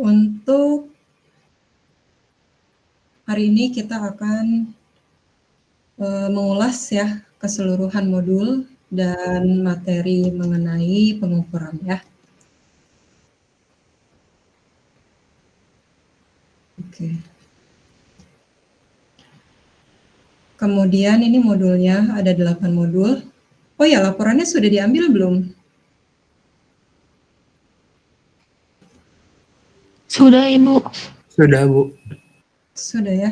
untuk hari ini kita akan mengulas ya keseluruhan modul dan materi mengenai pengukuran ya. Oke. Kemudian ini modulnya ada 8 modul. Oh ya, laporannya sudah diambil belum? Sudah, Ibu. Sudah, Bu. Sudah ya.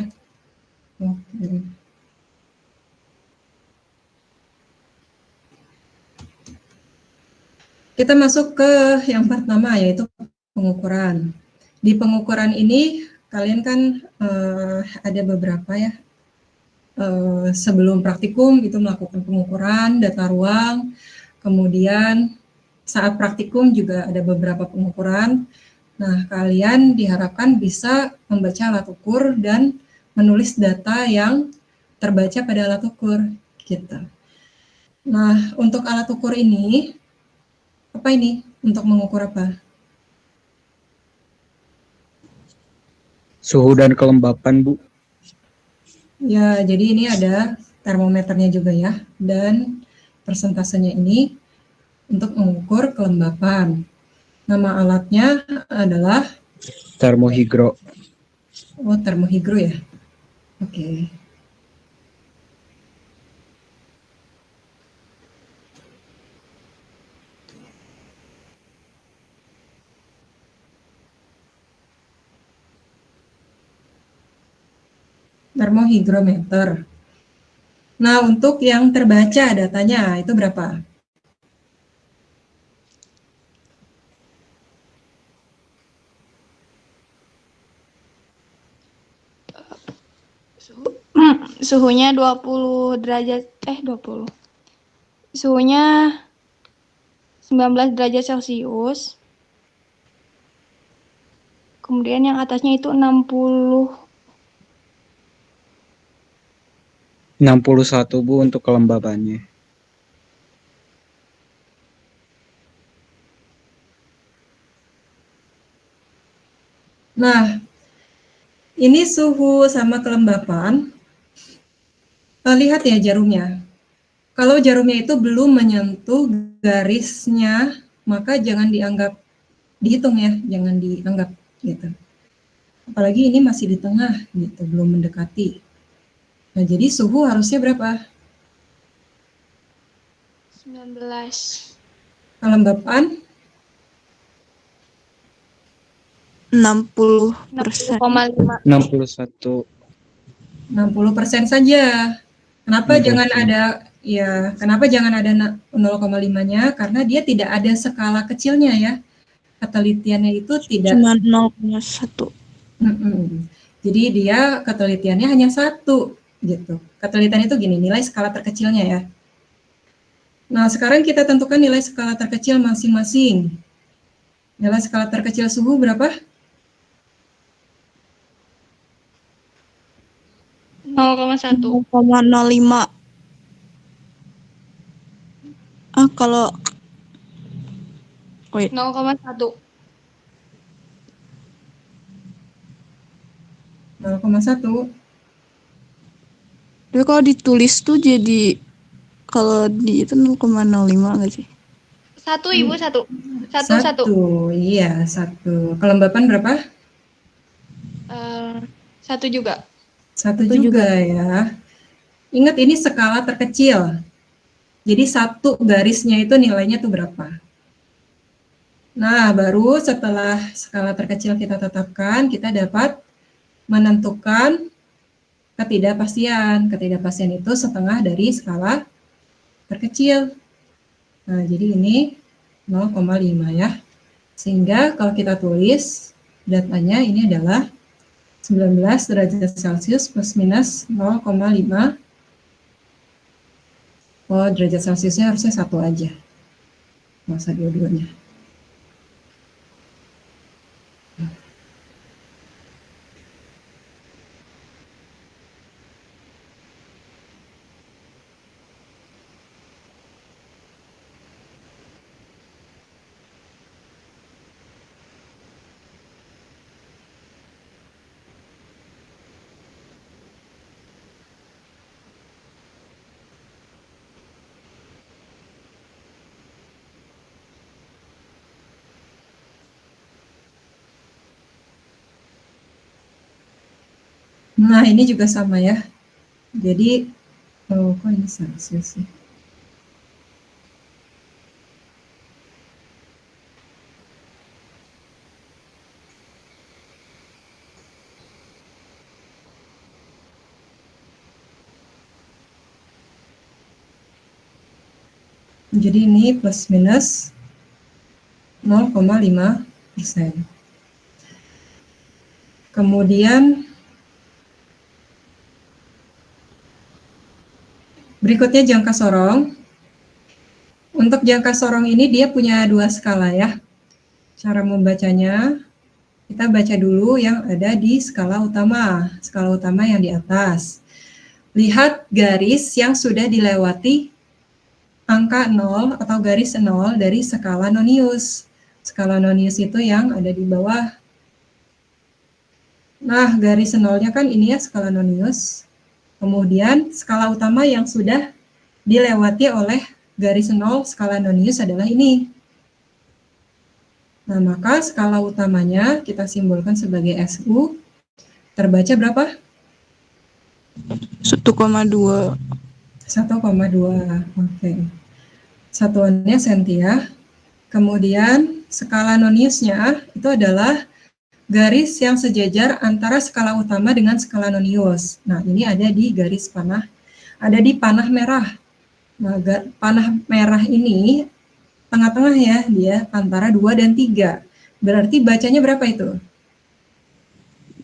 Oke. Kita masuk ke yang pertama, yaitu pengukuran. Di pengukuran ini kalian kan ada beberapa ya, sebelum praktikum itu melakukan pengukuran data ruang, kemudian saat praktikum juga ada beberapa pengukuran. Nah, kalian diharapkan bisa membaca alat ukur dan menulis data yang terbaca pada alat ukur gitu. Nah, untuk alat ukur ini, apa ini? Untuk mengukur apa? Suhu dan kelembapan, Bu. Ya, jadi ini ada termometernya juga ya, dan persentasenya ini untuk mengukur kelembapan. Nama alatnya adalah Termohigro. oh, termohigro ya. Oke. Termohigrometer. Nah, untuk yang terbaca datanya itu berapa? Suhunya 20 derajat, 20. Suhunya 19 derajat Celcius. Kemudian yang atasnya itu 60. 61, Bu, untuk kelembapannya. Nah, ini suhu sama kelembapan. Lihat ya jarumnya. Kalau jarumnya itu belum menyentuh garisnya, maka jangan dianggap dihitung ya, jangan dianggap gitu. Apalagi ini masih di tengah gitu, belum mendekati. Nah, jadi suhu harusnya berapa? 19. Kelembapan 60%. 61. 60% saja. Kenapa 60%. jangan ada kenapa jangan ada 0,5-nya? Karena dia tidak ada skala kecilnya ya. Ketelitiannya itu tidak Cuma 0,1. Jadi dia ketelitiannya hanya 1 gitu. Ketelitian itu gini, nilai skala terkecilnya ya. Nah, sekarang kita tentukan nilai skala terkecil masing-masing. Nilai skala terkecil suhu berapa? 0,1. 0,05. Kalau 0,1. 0,1. Tapi kalau ditulis tuh jadi kalau di itu 0,05 nggak sih? 1, Ibu, 1. 1. Iya, 1. Kelembapan berapa? 1 juga. 1 juga ya. Ingat ini skala terkecil. Jadi 1 garisnya itu nilainya tuh berapa? Nah, baru setelah skala terkecil kita tetapkan, kita dapat menentukan ketidakpastian. Ketidakpastian itu setengah dari skala terkecil. Nah, jadi ini 0,5 ya. Sehingga kalau kita tulis datanya ini adalah 19 derajat Celcius plus minus 0,5. Oh, derajat Celciusnya harusnya 1 aja. Nggak usah dua-duanya. Nah, ini juga sama ya. Jadi, oh, kok ini Celsius sih? Jadi ini plus minus 0,5%. Kemudian berikutnya jangka sorong. Untuk jangka sorong ini dia punya dua skala ya. Cara membacanya, kita baca dulu yang ada di skala utama yang di atas. Lihat garis yang sudah dilewati angka 0 atau garis 0 dari skala nonius. Skala nonius itu yang ada di bawah. Nah, garis 0-nya kan ini ya skala nonius. Kemudian skala utama yang sudah dilewati oleh garis 0 skala nonius adalah ini. Nah, maka skala utamanya kita simbolkan sebagai SU. Terbaca berapa? 1,2. 1,2. Oke. Satuannya senti ya. Kemudian skala noniusnya itu adalah garis yang sejajar antara skala utama dengan skala nonius. Nah, ini ada di garis panah, ada di panah merah. Nah, panah merah ini tengah-tengah ya, dia antara 2 dan 3. Berarti bacanya berapa itu?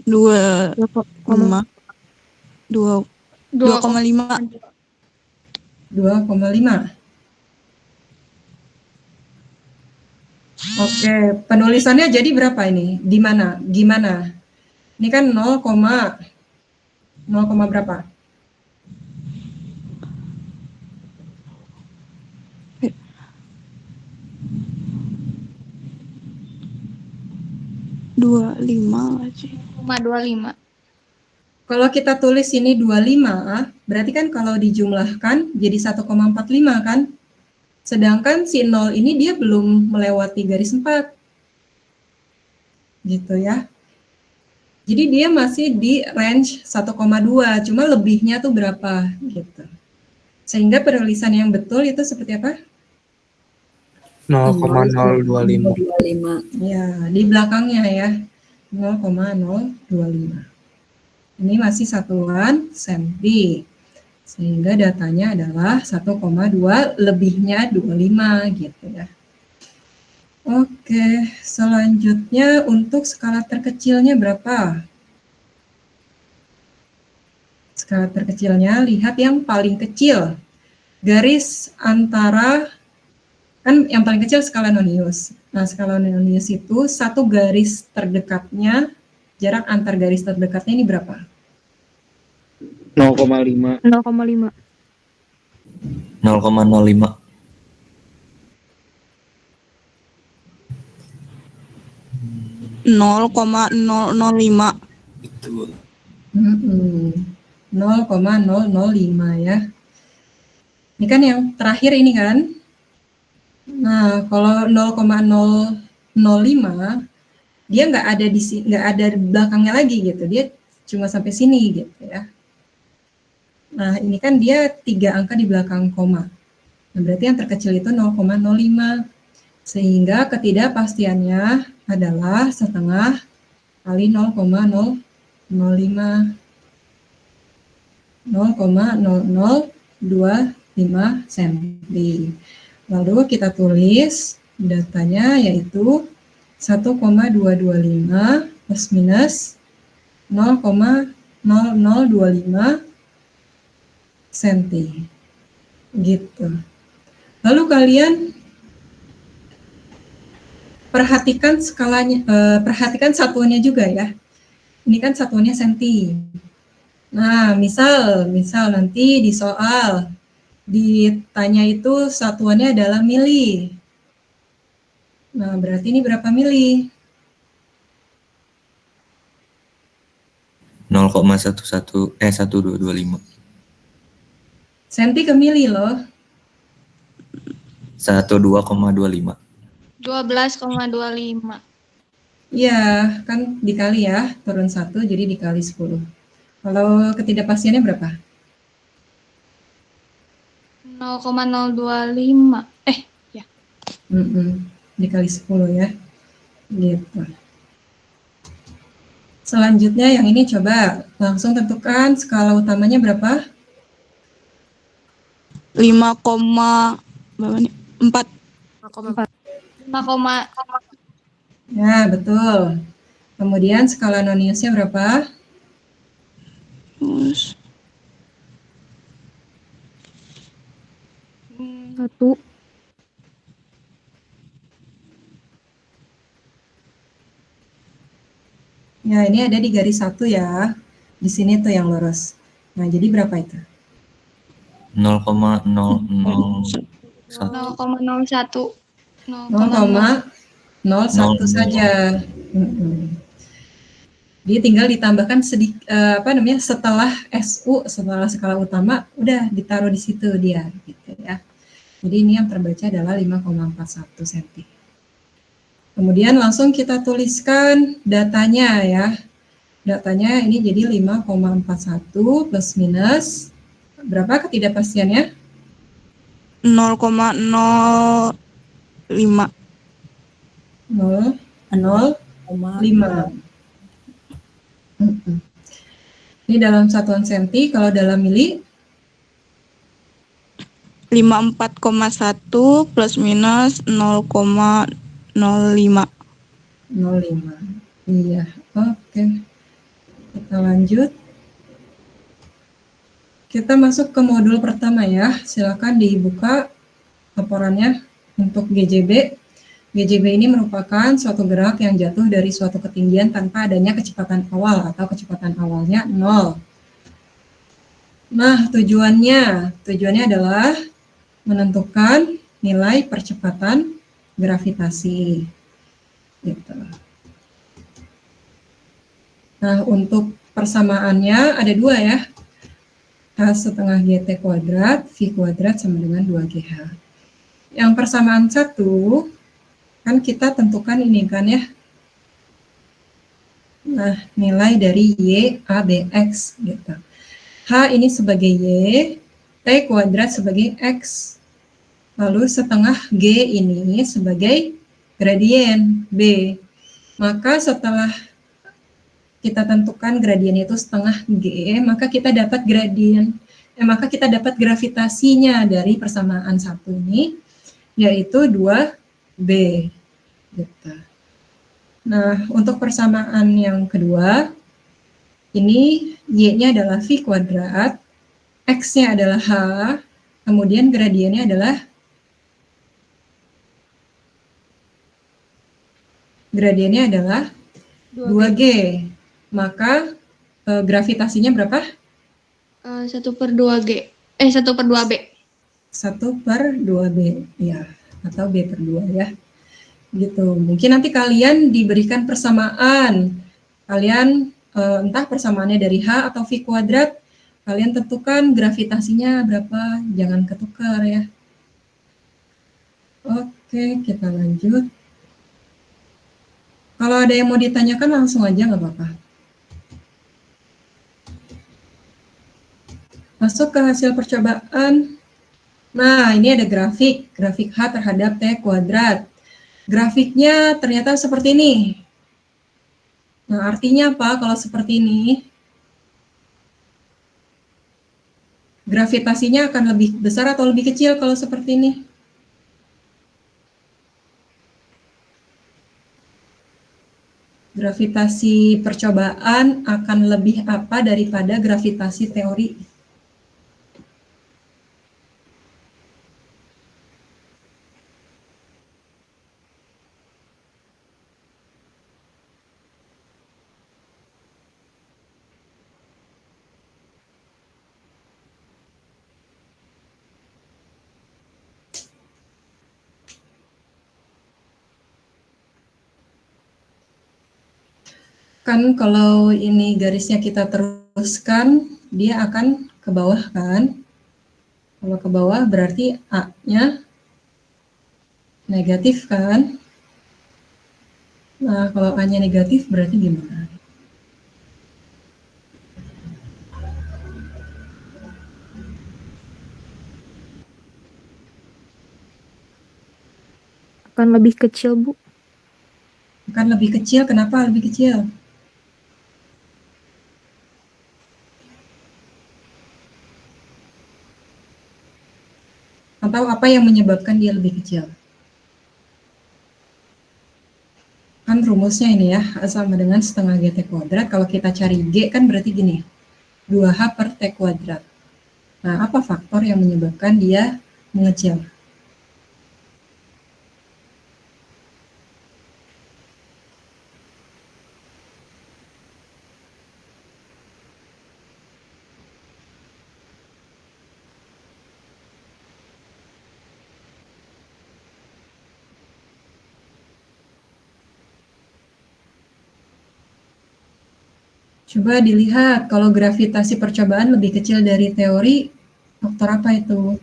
2,5. 2,5. 2,5. Oke, penulisannya jadi berapa ini? Di mana? Gimana? Ini kan 0, berapa? Dua lima aja. 0,25. Kalau kita tulis ini 25, berarti kan kalau dijumlahkan jadi 1,45 kan? Sedangkan si 0 ini dia belum melewati garis 4. Gitu ya. Jadi dia masih di range 1,2, cuma lebihnya tuh berapa gitu. Sehingga penulisan yang betul itu seperti apa? 0,025. Ya, di belakangnya ya. 0,025. Ini masih satuan senti. Sehingga datanya adalah 1,2, lebihnya 25 gitu ya. Oke, selanjutnya untuk skala terkecilnya berapa? Skala terkecilnya, lihat yang paling kecil. Garis antara, kan yang paling kecil skala nonius. Nah, skala nonius itu satu garis terdekatnya, jarak antar garis terdekatnya ini berapa? 0,5. 0,5. 0,05. 0,005. Betul. 0,005 ya. Ini kan yang terakhir ini kan. Nah, kalau 0,005 dia nggak ada di belakangnya lagi gitu. Dia cuma sampai sini gitu ya. Nah, ini kan dia 3 angka di belakang koma. Nah, berarti yang terkecil itu 0,05. Sehingga ketidakpastiannya adalah setengah kali 0,005. 0,0025 cm. Lalu kita tulis datanya yaitu 1,225 plus minus 0,0025 cm. Gitu. Lalu kalian perhatikan skalanya, perhatikan satuannya juga ya. Ini kan satuannya senti. Nah, misal nanti di soal ditanya itu satuannya adalah mili. Nah, berarti ini berapa mili? 1225. Senti ke mili loh. 12,25. 12,25. Iya, kan dikali ya, turun 1 jadi dikali 10. Kalau ketidakpastiannya berapa? 0,025. Ya. Dikali 10 ya. Gitu. Selanjutnya yang ini coba langsung tentukan skala utamanya berapa? 5,4. 5, Ya, betul. Kemudian skala noniusnya berapa? Terus 1. Ya, ini ada di garis 1 ya. Di sini tuh yang lurus. Nah, jadi berapa itu? 0,001. 0,01. 0,01 saja. Dia tinggal ditambahkan setelah SU, setelah skala utama, udah ditaruh di situ dia, gitu ya. Jadi ini yang terbaca adalah 5,41 cm. Kemudian langsung kita tuliskan datanya ya. Datanya ini jadi 5,41 plus minus, berapa ketidakpastiannya? 0,05. 0,05. Ini dalam satuan senti, kalau dalam mili? 54,1 plus minus 0,05. 0,5. Iya, oke. Kita lanjut. Kita masuk ke modul pertama ya. Silakan dibuka laporannya untuk GJB. GJB ini merupakan suatu gerak yang jatuh dari suatu ketinggian tanpa adanya kecepatan awal atau kecepatan awalnya 0. Nah, tujuannya adalah menentukan nilai percepatan gravitasi. Gitu. Nah, untuk persamaannya ada dua ya. H setengah GT kuadrat, V kuadrat sama dengan 2GH. Yang persamaan 1, kan kita tentukan ini kan ya. Nah, nilai dari Y, A, B, X gitu. H ini sebagai Y, T kuadrat sebagai X. Lalu setengah G ini sebagai gradien B. Maka setelah kita tentukan gradien itu setengah G, maka kita dapat gravitasinya dari persamaan 1 ini, yaitu 2B. Gitu. Nah, untuk persamaan yang kedua, ini Y-nya adalah V kuadrat, X-nya adalah H, kemudian gradiennya adalah 2G. Maka gravitasinya berapa? 1/2G. 1/2B. 1/2B, ya, atau B/2 ya. Gitu. Mungkin nanti kalian diberikan persamaan. Kalian entah persamaannya dari H atau V kuadrat, kalian tentukan gravitasinya berapa, jangan ketukar ya. Oke, kita lanjut. Kalau ada yang mau ditanyakan langsung aja, nggak apa-apa. Masuk ke hasil percobaan. Nah, ini ada grafik H terhadap T kuadrat. Grafiknya ternyata seperti ini. Nah, artinya apa kalau seperti ini? Gravitasinya akan lebih besar atau lebih kecil kalau seperti ini? Gravitasi percobaan akan lebih apa daripada gravitasi teori? Kan kalau ini garisnya kita teruskan, dia akan ke bawah kan? Kalau ke bawah berarti A-nya negatif kan? Nah, kalau A-nya negatif berarti gimana? akan lebih kecil, Bu. Akan lebih kecil, kenapa lebih kecil? Atau apa yang menyebabkan dia lebih kecil? Kan rumusnya ini ya, sama dengan setengah GT kuadrat. Kalau kita cari G kan berarti gini, 2H per T kuadrat. Nah, apa faktor yang menyebabkan dia mengecil? Coba dilihat, kalau gravitasi percobaan lebih kecil dari teori, faktor apa itu?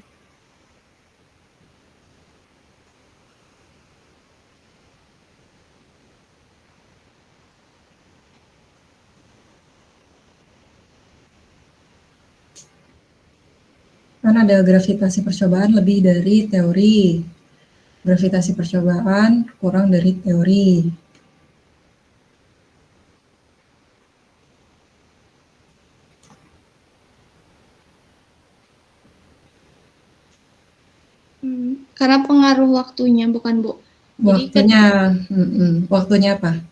Kan ada gravitasi percobaan lebih dari teori. Gravitasi percobaan kurang dari teori. Karena pengaruh waktunya, bukan, Bu? Waktunya apa?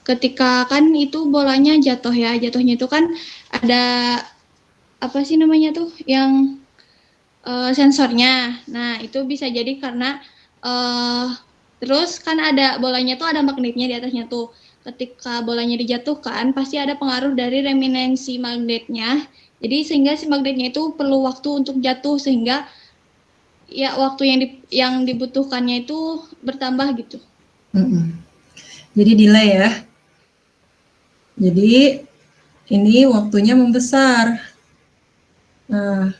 Ketika kan itu bolanya jatuh ya, jatuhnya itu kan ada apa sih namanya tuh yang sensornya. Nah, itu bisa jadi karena terus kan ada bolanya tuh ada magnetnya di atasnya tuh. Ketika bolanya dijatuhkan pasti ada pengaruh dari reminensi magnetnya. Jadi sehingga si magnetnya itu perlu waktu untuk jatuh sehingga ya waktu yang dibutuhkannya itu bertambah gitu. Jadi delay ya. Jadi ini waktunya membesar. Nah,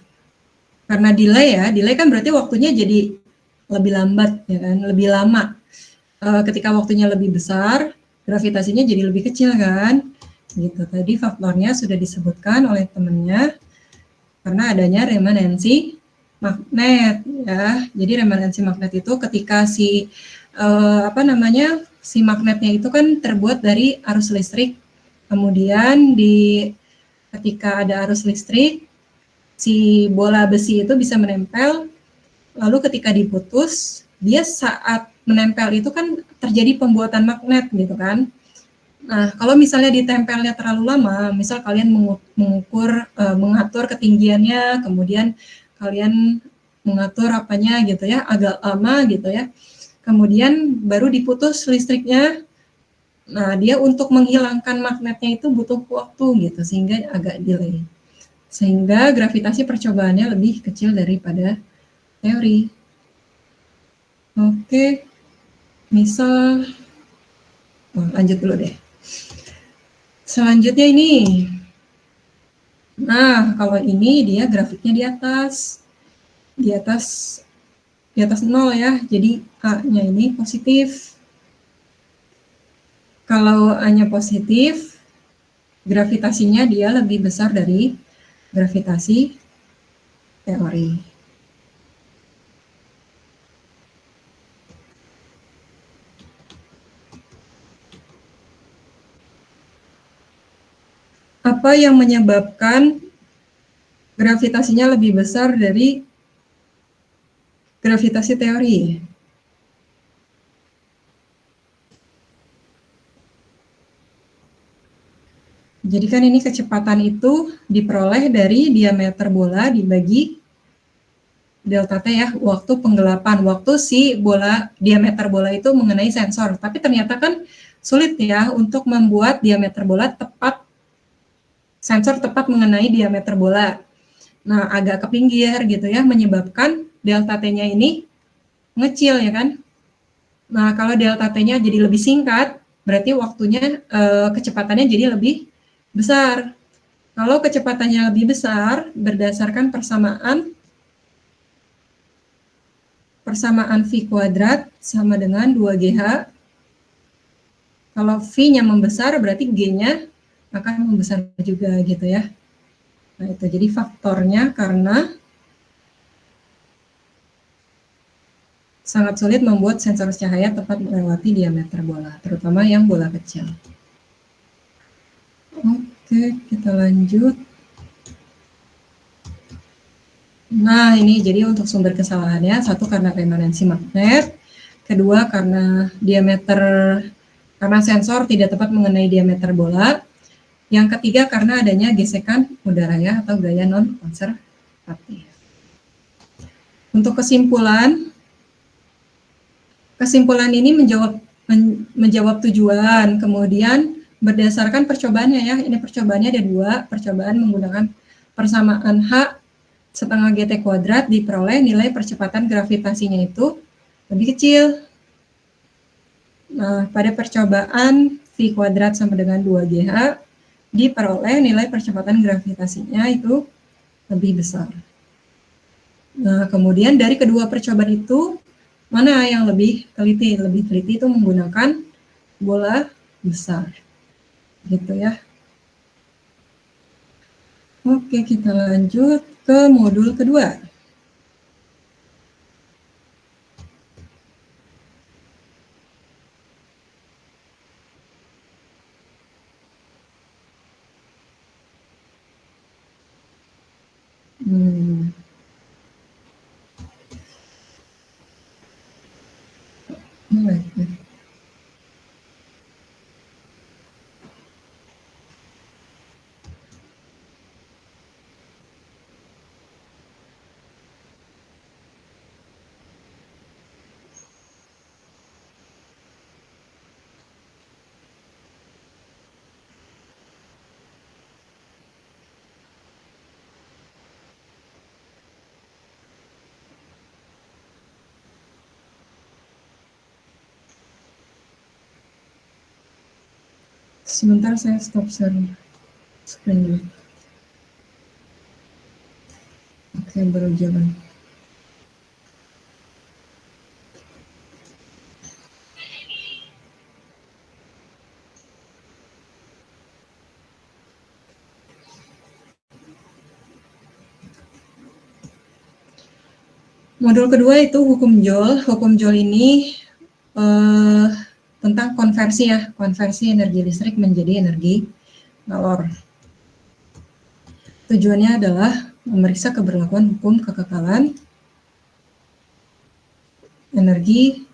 karena delay kan berarti waktunya jadi lebih lambat ya kan, lebih lama. Ketika waktunya lebih besar, gravitasinya jadi lebih kecil kan. Gitu. Tadi faktornya sudah disebutkan oleh temannya karena adanya remanensi magnet ya. Jadi remanensi magnet itu ketika si si magnetnya itu kan terbuat dari arus listrik. Kemudian ketika ada arus listrik, si bola besi itu bisa menempel. Lalu ketika diputus, dia saat menempel itu kan terjadi pembuatan magnet gitu kan. Nah, kalau misalnya ditempelnya terlalu lama, misal kalian mengatur ketinggiannya, kemudian kalian mengatur apanya gitu ya, agak lama gitu ya. Kemudian baru diputus listriknya. Nah, dia untuk menghilangkan magnetnya itu butuh waktu gitu, sehingga agak delay. Sehingga gravitasi percobaannya lebih kecil daripada teori. Oke, misal lanjut dulu deh. Selanjutnya ini. Nah, kalau ini dia grafiknya di atas 0 ya. Jadi A-nya ini positif. Kalau A-nya positif, gravitasinya dia lebih besar dari gravitasi teori. Apa yang menyebabkan gravitasinya lebih besar dari gravitasi teori? Jadi kan ini kecepatan itu diperoleh dari diameter bola dibagi delta T ya, waktu penggelapan, waktu si diameter bola itu mengenai sensor. Tapi ternyata kan sulit ya untuk membuat diameter bola sensor tepat mengenai diameter bola. Nah, agak ke pinggir gitu ya, menyebabkan delta T-nya ini ngecil ya kan. Nah, kalau delta T-nya jadi lebih singkat, berarti kecepatannya jadi lebih besar. Kalau kecepatannya lebih besar, berdasarkan persamaan V kuadrat sama dengan 2GH. Kalau V-nya membesar, berarti G-nya akan membesar juga gitu ya. Nah, itu jadi faktornya karena sangat sulit membuat sensor cahaya tepat melewati diameter bola, terutama yang bola kecil. Oke, kita lanjut. Nah, ini jadi untuk sumber kesalahannya, satu karena remanensi magnet, kedua karena karena sensor tidak tepat mengenai diameter bola, yang ketiga karena adanya gesekan udara ya, atau gaya non-konservatif. Untuk kesimpulan ini menjawab tujuan, kemudian berdasarkan percobaannya ya, ini percobaannya ada 2, percobaan menggunakan persamaan H setengah GT kuadrat diperoleh nilai percepatan gravitasinya itu lebih kecil. Nah, pada percobaan V kuadrat sama dengan 2GH diperoleh nilai percepatan gravitasinya itu lebih besar. Nah, kemudian dari kedua percobaan itu, mana yang lebih teliti? Lebih teliti itu menggunakan bola besar. Gitu ya. Oke, kita lanjut ke modul kedua. Sebentar saya stop screen dulu. Oke, baru jalan. Modul kedua itu hukum Joule. Hukum Joule ini tentang konversi ya, konversi energi listrik menjadi energi kalor. Tujuannya adalah memeriksa keberlakuan hukum kekekalan energi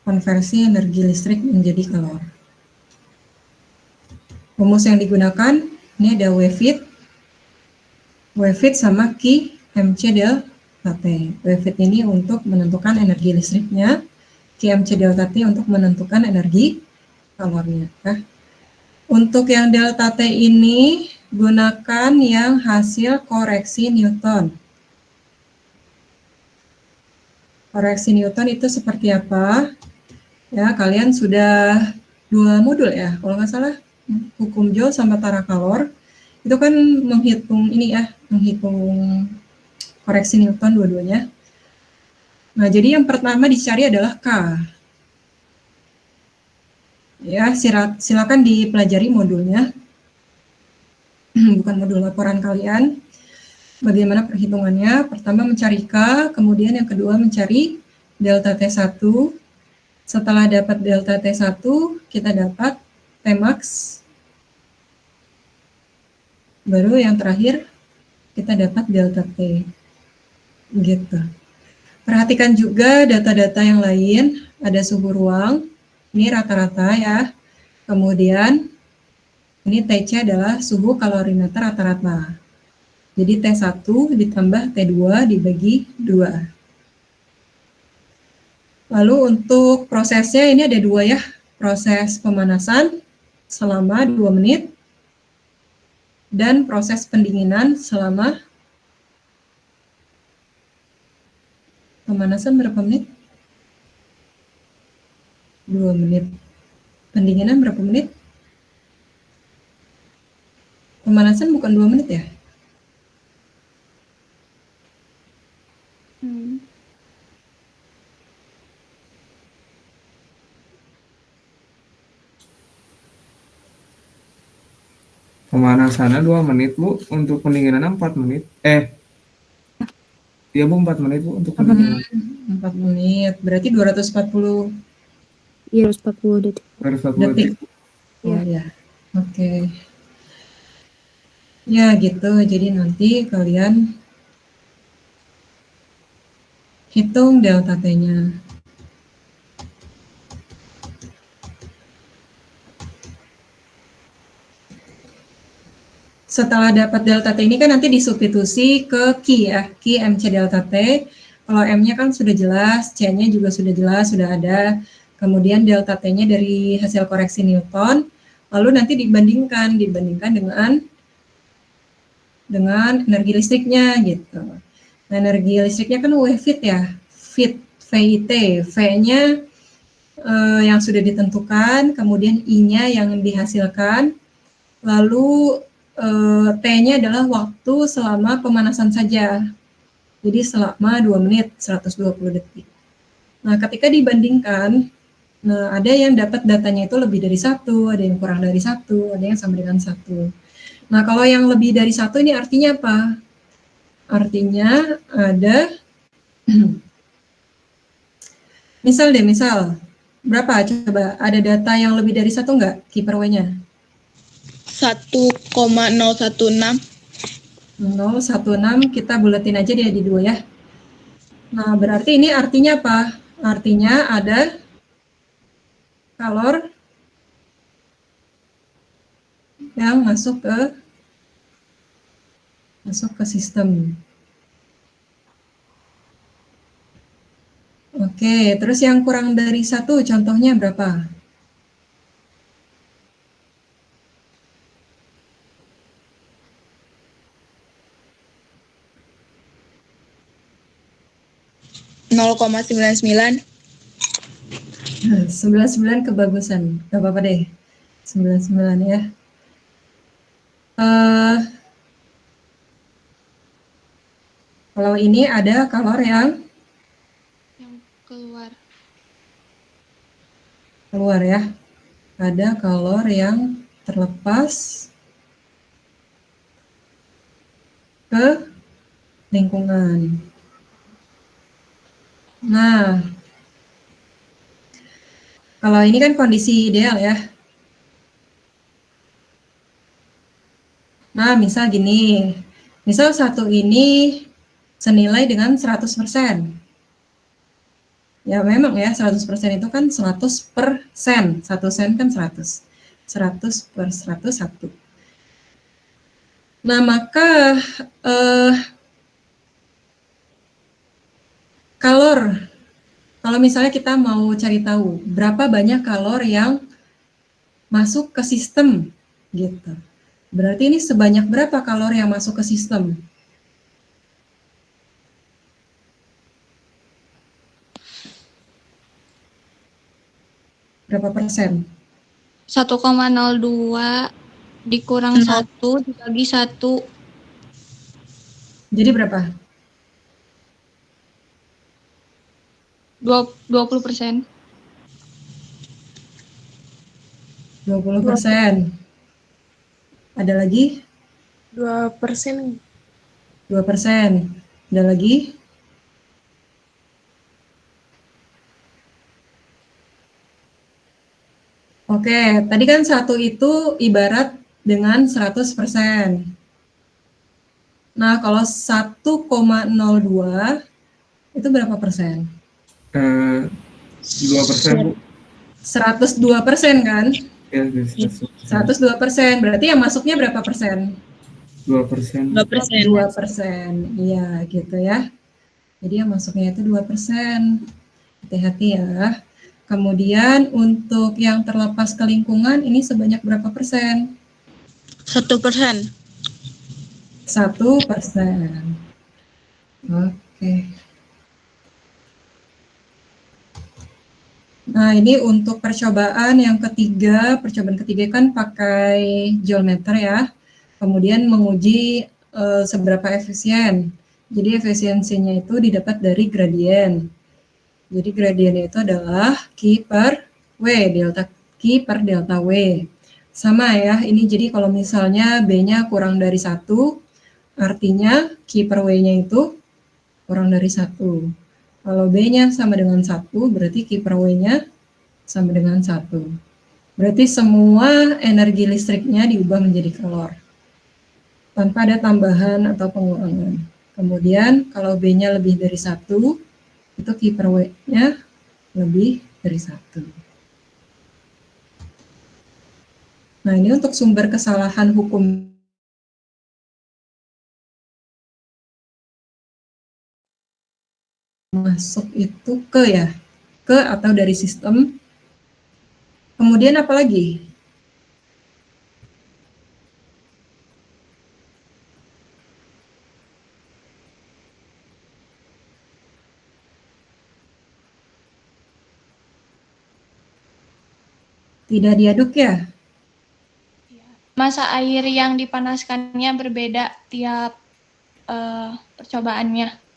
konversi energi listrik menjadi kalor. Rumus yang digunakan ini ada WFIT sama Q MC delta T. WFIT ini untuk menentukan energi listriknya, QMC delta T untuk menentukan energi kalornya. Ya. Untuk yang delta T ini gunakan yang hasil koreksi Newton. Koreksi Newton itu seperti apa? Ya, kalian sudah 2 modul ya, kalau nggak salah, hukum Joule sama tara kalor. Itu kan menghitung ini ya, menghitung koreksi Newton dua-duanya. Nah, jadi yang pertama dicari adalah K. Ya, silakan dipelajari modulnya. Bukan modul laporan kalian. Bagaimana perhitungannya? Pertama mencari K, kemudian yang kedua mencari delta T1. Setelah dapat delta T1, kita dapat Tmax. Baru yang terakhir kita dapat delta T. Gitu. Perhatikan juga data-data yang lain, ada suhu ruang, ini rata-rata ya. Kemudian ini TC adalah suhu kalorimeter rata-rata. Jadi T1 ditambah T2 dibagi 2. Lalu untuk prosesnya ini ada 2 ya, proses pemanasan selama 2 menit dan proses pendinginan selama pemanasan berapa menit? 2 menit. Pendinginan berapa menit? Pemanasan bukan 2 menit ya? Pemanasannya 2 menit, Bu. Untuk pendinginannya 4 menit. Ya Bu, 4 menit Bu untuk 4 penelitian. menit. Berarti 240 Iya, 40 detik. 240 detik. detik. Oh ya. Oke. Ya gitu. Jadi nanti kalian hitung delta T-nya. Setelah dapat delta T ini kan nanti disubstitusi ke Q ya, Q MC delta T. Kalau M-nya kan sudah jelas, C-nya juga sudah jelas, sudah ada. Kemudian delta T-nya dari hasil koreksi Newton, lalu nanti dibandingkan dengan energi listriknya gitu. Nah, energi listriknya kan W fit ya, fit VIT, V-nya yang sudah ditentukan, kemudian I-nya yang dihasilkan, lalu T-nya adalah waktu selama pemanasan saja. Jadi selama 2 menit 120 detik. Nah, ketika dibandingkan, nah ada yang dapat datanya itu lebih dari 1, ada yang kurang dari 1, ada yang sama dengan 1. Nah, kalau yang lebih dari 1 ini artinya apa? Artinya ada misal berapa coba, ada data yang lebih dari 1 enggak key per W-nya? 1,016. 016 kita buletin aja dia di 2 ya. Nah, berarti ini artinya apa? Artinya ada kalor yang masuk ke sistem. Oke, terus yang kurang dari 1 contohnya berapa? ,99. 99 kebagusan, gak apa-apa deh. 99 ya. Kalau ini ada kalor yang keluar ya. Ada kalor yang terlepas ke lingkungan. Nah, kalau ini kan kondisi ideal ya. Nah, misal gini. Misal satu ini senilai dengan 100%. Ya memang ya 100% itu kan 100%. 1 sen kan 100. 100 per 100, 1. Nah, maka kalor, kalau misalnya kita mau cari tahu berapa banyak kalor yang masuk ke sistem gitu. Berarti ini sebanyak berapa kalor yang masuk ke sistem? Berapa persen? 1,02 dikurang 1 dibagi 1. Jadi berapa? 20%. 20%. Ada lagi? 2%. 2%. Ada lagi? Oke, tadi kan 1 itu ibarat dengan 100%. Nah, kalau 1,02 itu berapa persen? 2% Bu. 102% kan? Ya, 102%. Berarti yang masuknya berapa persen? 2%. 2%. Iya, gitu ya. Jadi yang masuknya itu 2%. Hati-hati ya. Kemudian untuk yang terlepas ke lingkungan ini sebanyak berapa persen? 1%. 1%. Oke. Nah, ini untuk percobaan yang ketiga. Percobaan ketiga kan pakai joulmeter ya. Kemudian menguji seberapa efisien. Jadi efisiensinya itu didapat dari gradien. Jadi gradiennya itu adalah Q per W, delta Q per delta W. Sama ya, ini jadi kalau misalnya B-nya kurang dari 1, artinya Q per W-nya itu kurang dari 1. Kalau B-nya sama dengan 1, berarti Q per W-nya sama dengan 1. Berarti semua energi listriknya diubah menjadi kalor, tanpa ada tambahan atau pengurangan. Kemudian kalau B-nya lebih dari 1, itu Q per W-nya lebih dari 1. Nah, ini untuk sumber kesalahan hukum masuk itu ke atau dari sistem. Kemudian apa lagi? Tidak diaduk ya? Masa air yang dipanaskannya berbeda tiap percobaannya.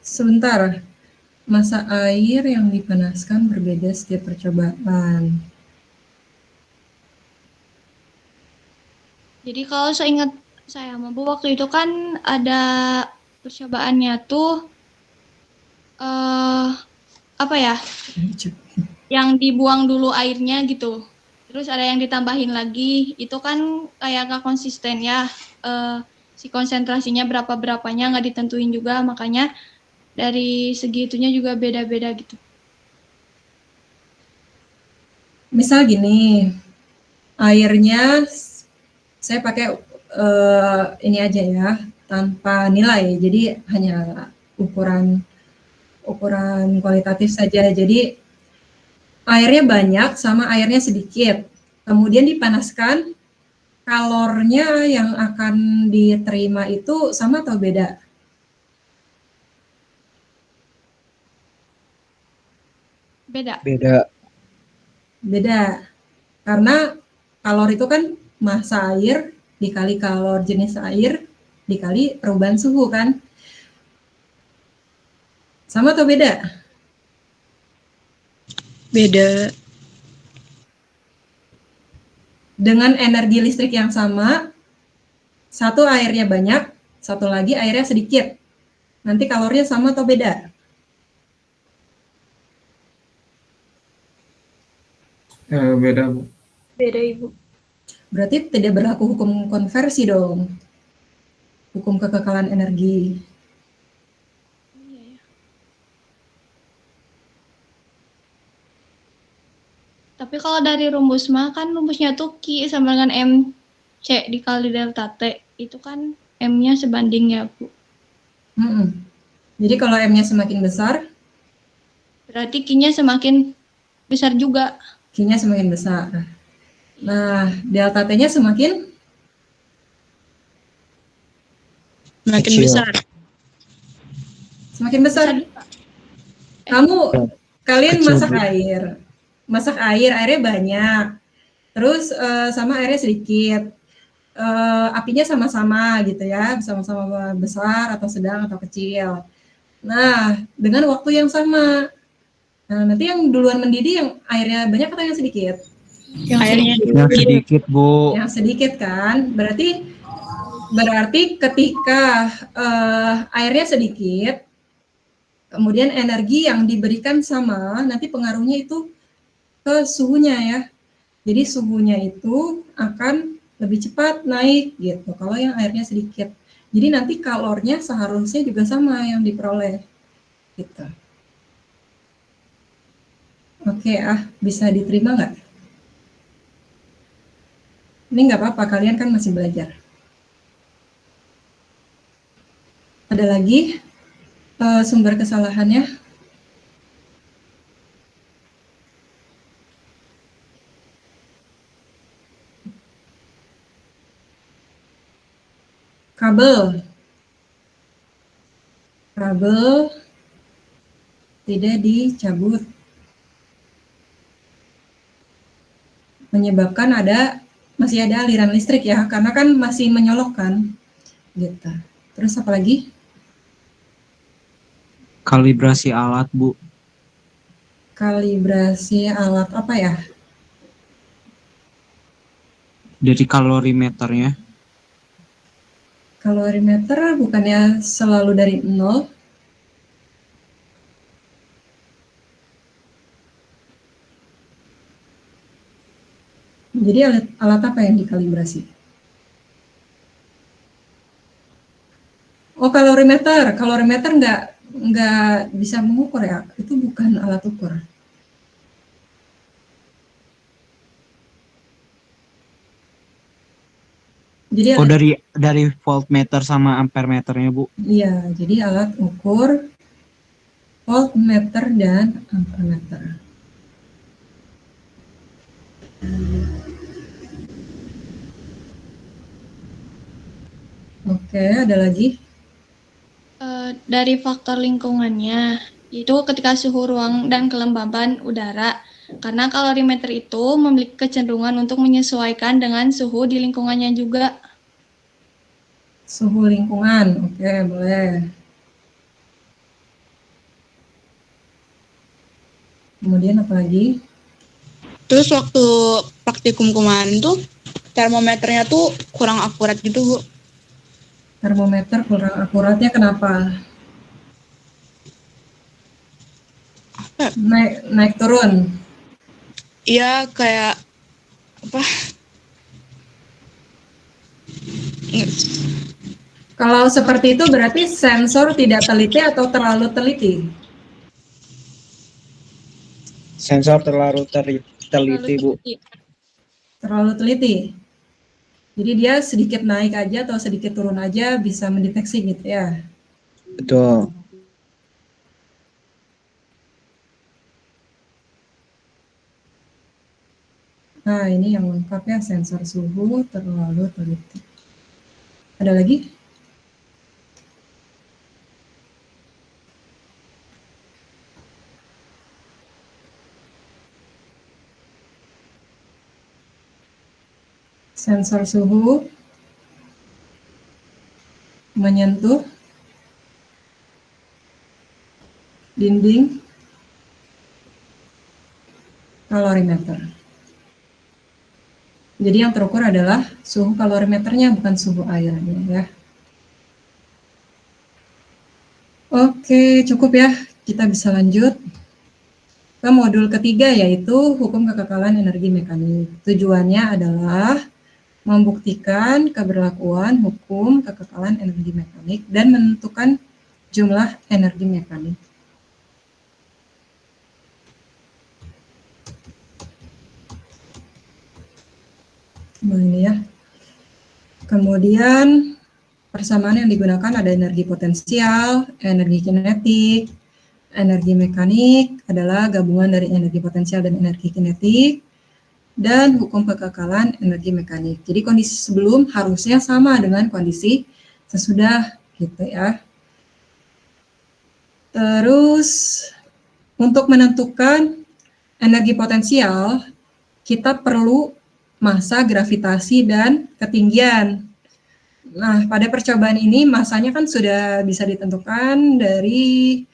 Sebentar, masa air yang dipanaskan berbeda setiap percobaan. Jadi kalau seingat saya, Bu, waktu itu kan ada percobaannya tuh apa ya? Yang dibuang dulu airnya gitu. Terus ada yang ditambahin lagi. Itu kan kayak nggak konsisten ya. Si konsentrasinya berapa-berapanya nggak ditentuin juga, makanya dari segi itunya juga beda-beda gitu. Misal gini, airnya saya pakai ini aja ya, tanpa nilai, jadi hanya ukuran kualitatif saja. Jadi airnya banyak sama airnya sedikit, kemudian dipanaskan, kalornya yang akan diterima itu sama atau beda? Beda. Beda, karena kalor itu kan massa air dikali kalor jenis air dikali perubahan suhu kan? Sama atau beda? Beda. Dengan energi listrik yang sama, satu airnya banyak, satu lagi airnya sedikit. Nanti kalornya sama atau beda? Beda, Bu. Beda, Ibu. Berarti tidak berlaku hukum konversi dong. Hukum kekekalan energi. Tapi kalau dari rumus mah kan rumusnya tuh Q sama dengan MC dikali delta T. Itu kan M-nya sebanding ya, Bu. Jadi kalau M-nya semakin besar, berarti Q-nya semakin besar juga. Q-nya semakin besar. Nah, delta T-nya semakin Kecil. besar. semakin besar. Kalian Kecil, masak Bu. airnya banyak, terus sama airnya sedikit, apinya sama-sama gitu ya, sama-sama besar atau sedang atau kecil. Nah, dengan waktu yang sama. Nah, nanti yang duluan mendidih yang airnya banyak atau yang sedikit? Airnya Yang sedikit, Bu. Yang sedikit kan, berarti ketika airnya sedikit, kemudian energi yang diberikan sama, nanti pengaruhnya itu ke suhunya ya. Jadi suhunya itu akan lebih cepat naik gitu kalau yang airnya sedikit. Jadi nanti kalornya seharusnya juga sama yang diperoleh gitu. Oke, bisa diterima nggak? Ini nggak apa-apa, kalian kan masih belajar. Ada lagi sumber kesalahannya? Kabel tidak dicabut, menyebabkan masih ada aliran listrik ya, karena kan masih menyolok kan, gitu. Terus apa lagi? Kalibrasi alat, Bu. Kalibrasi alat apa ya? Dari kalorimeternya. Kalorimeter bukannya selalu dari 0? Jadi alat apa yang dikalibrasi? Oh, kalorimeter. Kalorimeter nggak bisa mengukur ya. Itu bukan alat ukur. Jadi Oh, dari voltmeter sama ampermeternya, Bu. iya, jadi alat ukur voltmeter dan ampermeter. Oke, ada lagi? Dari faktor lingkungannya, itu ketika suhu ruang dan kelembaban udara. Karena kalorimeter itu memiliki kecenderungan untuk menyesuaikan dengan suhu di lingkungannya juga. Suhu lingkungan, oke, boleh. Kemudian apa lagi? Terus waktu praktikum kemarin tuh termometernya tuh kurang akurat gitu, Bu. Termometer kurang akuratnya kenapa? Naik turun. Iya, kayak apa? Kalau seperti itu berarti sensor tidak teliti atau terlalu teliti? Sensor terlalu teliti, Bu. Terlalu teliti. Jadi dia sedikit naik aja atau sedikit turun aja bisa mendeteksi gitu ya. Betul. Nah, ini yang lengkap ya, sensor suhu terlalu teliti. Ada lagi? Sensor suhu menyentuh dinding kalorimeter. Jadi yang terukur adalah suhu kalorimeternya, bukan suhu airnya ya. Oke, cukup ya. Kita bisa lanjut ke modul ketiga, yaitu hukum kekekalan energi mekanik. Tujuannya adalah membuktikan keberlakuan hukum kekekalan energi mekanik dan menentukan jumlah energi mekanik. Nah, ini ya. Kemudian persamaan yang digunakan ada energi potensial, energi kinetik, energi mekanik adalah gabungan dari energi potensial dan energi kinetik, dan hukum kekekalan energi mekanik. Jadi kondisi sebelum harusnya sama dengan kondisi sesudah gitu ya. Terus untuk menentukan energi potensial kita perlu massa, gravitasi, dan ketinggian. Nah, pada percobaan ini massanya kan sudah bisa ditentukan dari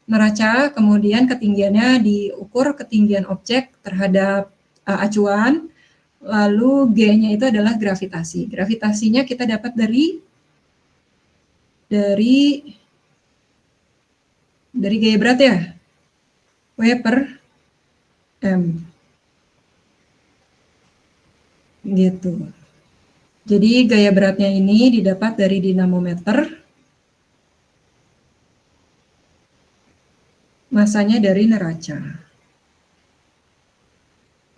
neraca, kemudian ketinggiannya diukur ketinggian objek terhadap acuan, lalu G-nya itu adalah gravitasi. Gravitasinya kita dapat dari gaya berat ya, W per M. Gitu. Jadi gaya beratnya ini didapat dari dinamometer, massanya dari neraca.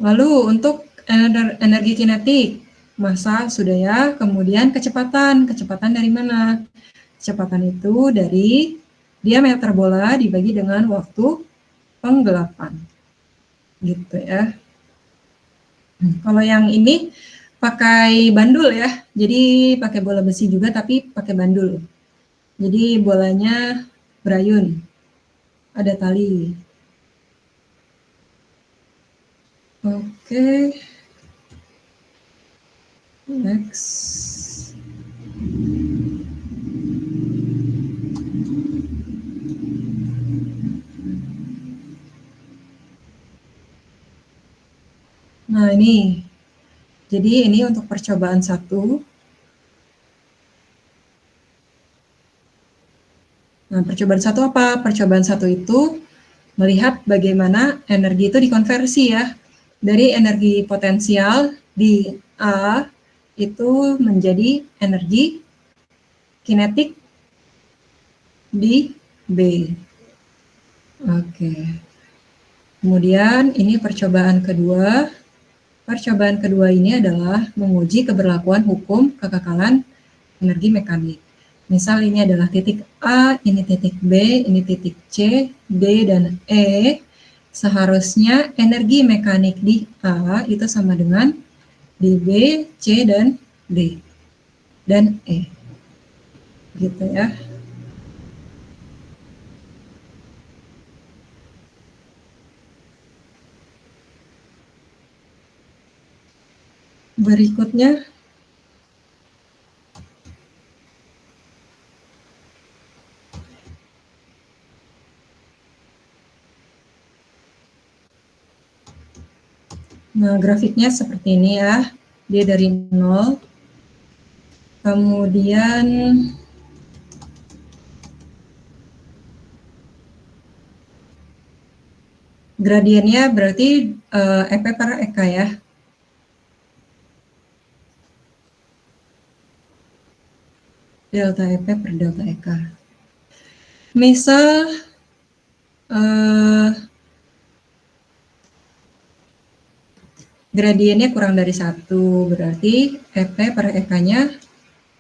Lalu untuk energi kinetik, massa sudah ya, kemudian kecepatan. Kecepatan dari mana? Kecepatan itu dari diameter bola dibagi dengan waktu penggelapan. Gitu ya. Kalau yang ini pakai bandul ya, jadi pakai bola besi juga tapi pakai bandul. Jadi bolanya berayun, ada tali. Oke. Next. Nah ini, jadi ini untuk percobaan 1. Nah, percobaan satu apa? Percobaan satu itu melihat bagaimana energi itu dikonversi ya. Dari energi potensial di A itu menjadi energi kinetik di B. Oke. Kemudian ini percobaan kedua. Percobaan kedua ini adalah menguji keberlakuan hukum kekekalan energi mekanik. Misal ini adalah titik A, ini titik B, ini titik C, D, dan E. Seharusnya energi mekanik di A itu sama dengan di B, C, dan D. Dan E. Gitu ya. Berikutnya, nah grafiknya seperti ini ya, dia dari 0, kemudian gradiennya berarti EP per EK ya. Delta EP per delta EK. Misal gradiennya kurang dari 1, berarti EP per EK-nya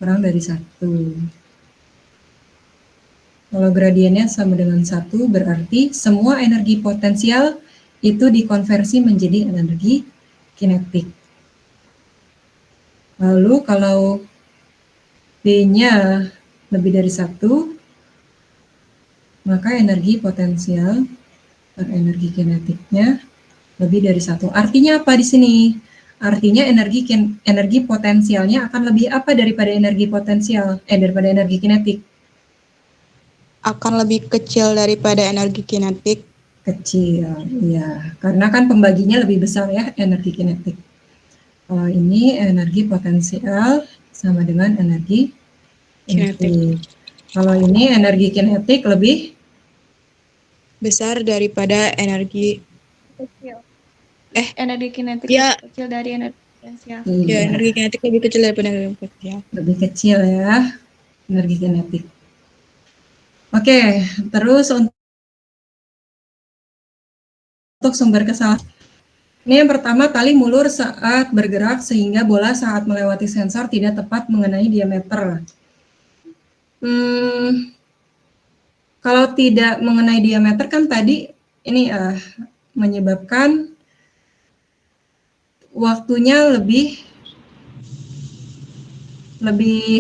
kurang dari 1. Kalau gradiennya sama dengan 1, berarti semua energi potensial itu dikonversi menjadi energi kinetik. Lalu kalau B-nya lebih dari 1, maka energi potensial per energi kinetiknya lebih dari 1. Artinya apa di sini? Artinya energi potensialnya akan lebih apa daripada energi potensial, daripada energi kinetik? Akan lebih kecil daripada energi kinetik. Kecil, ya. Karena kan pembaginya lebih besar ya, energi kinetik. Kalau ini energi potensial sama dengan energi kinetik. Kalau ini energi kinetik lebih Besar daripada energi Kecil. Energi kinetik Ya. lebih kecil dari energi potensial. ya iya, energi kinetik lebih kecil daripada energi potensial. lebih kecil ya, energi kinetik. Oke, terus untuk sumber kesalahan. Ini yang pertama, tali mulur saat bergerak sehingga bola saat melewati sensor tidak tepat mengenai diameter. Kalau tidak mengenai diameter kan tadi ini menyebabkan waktunya lebih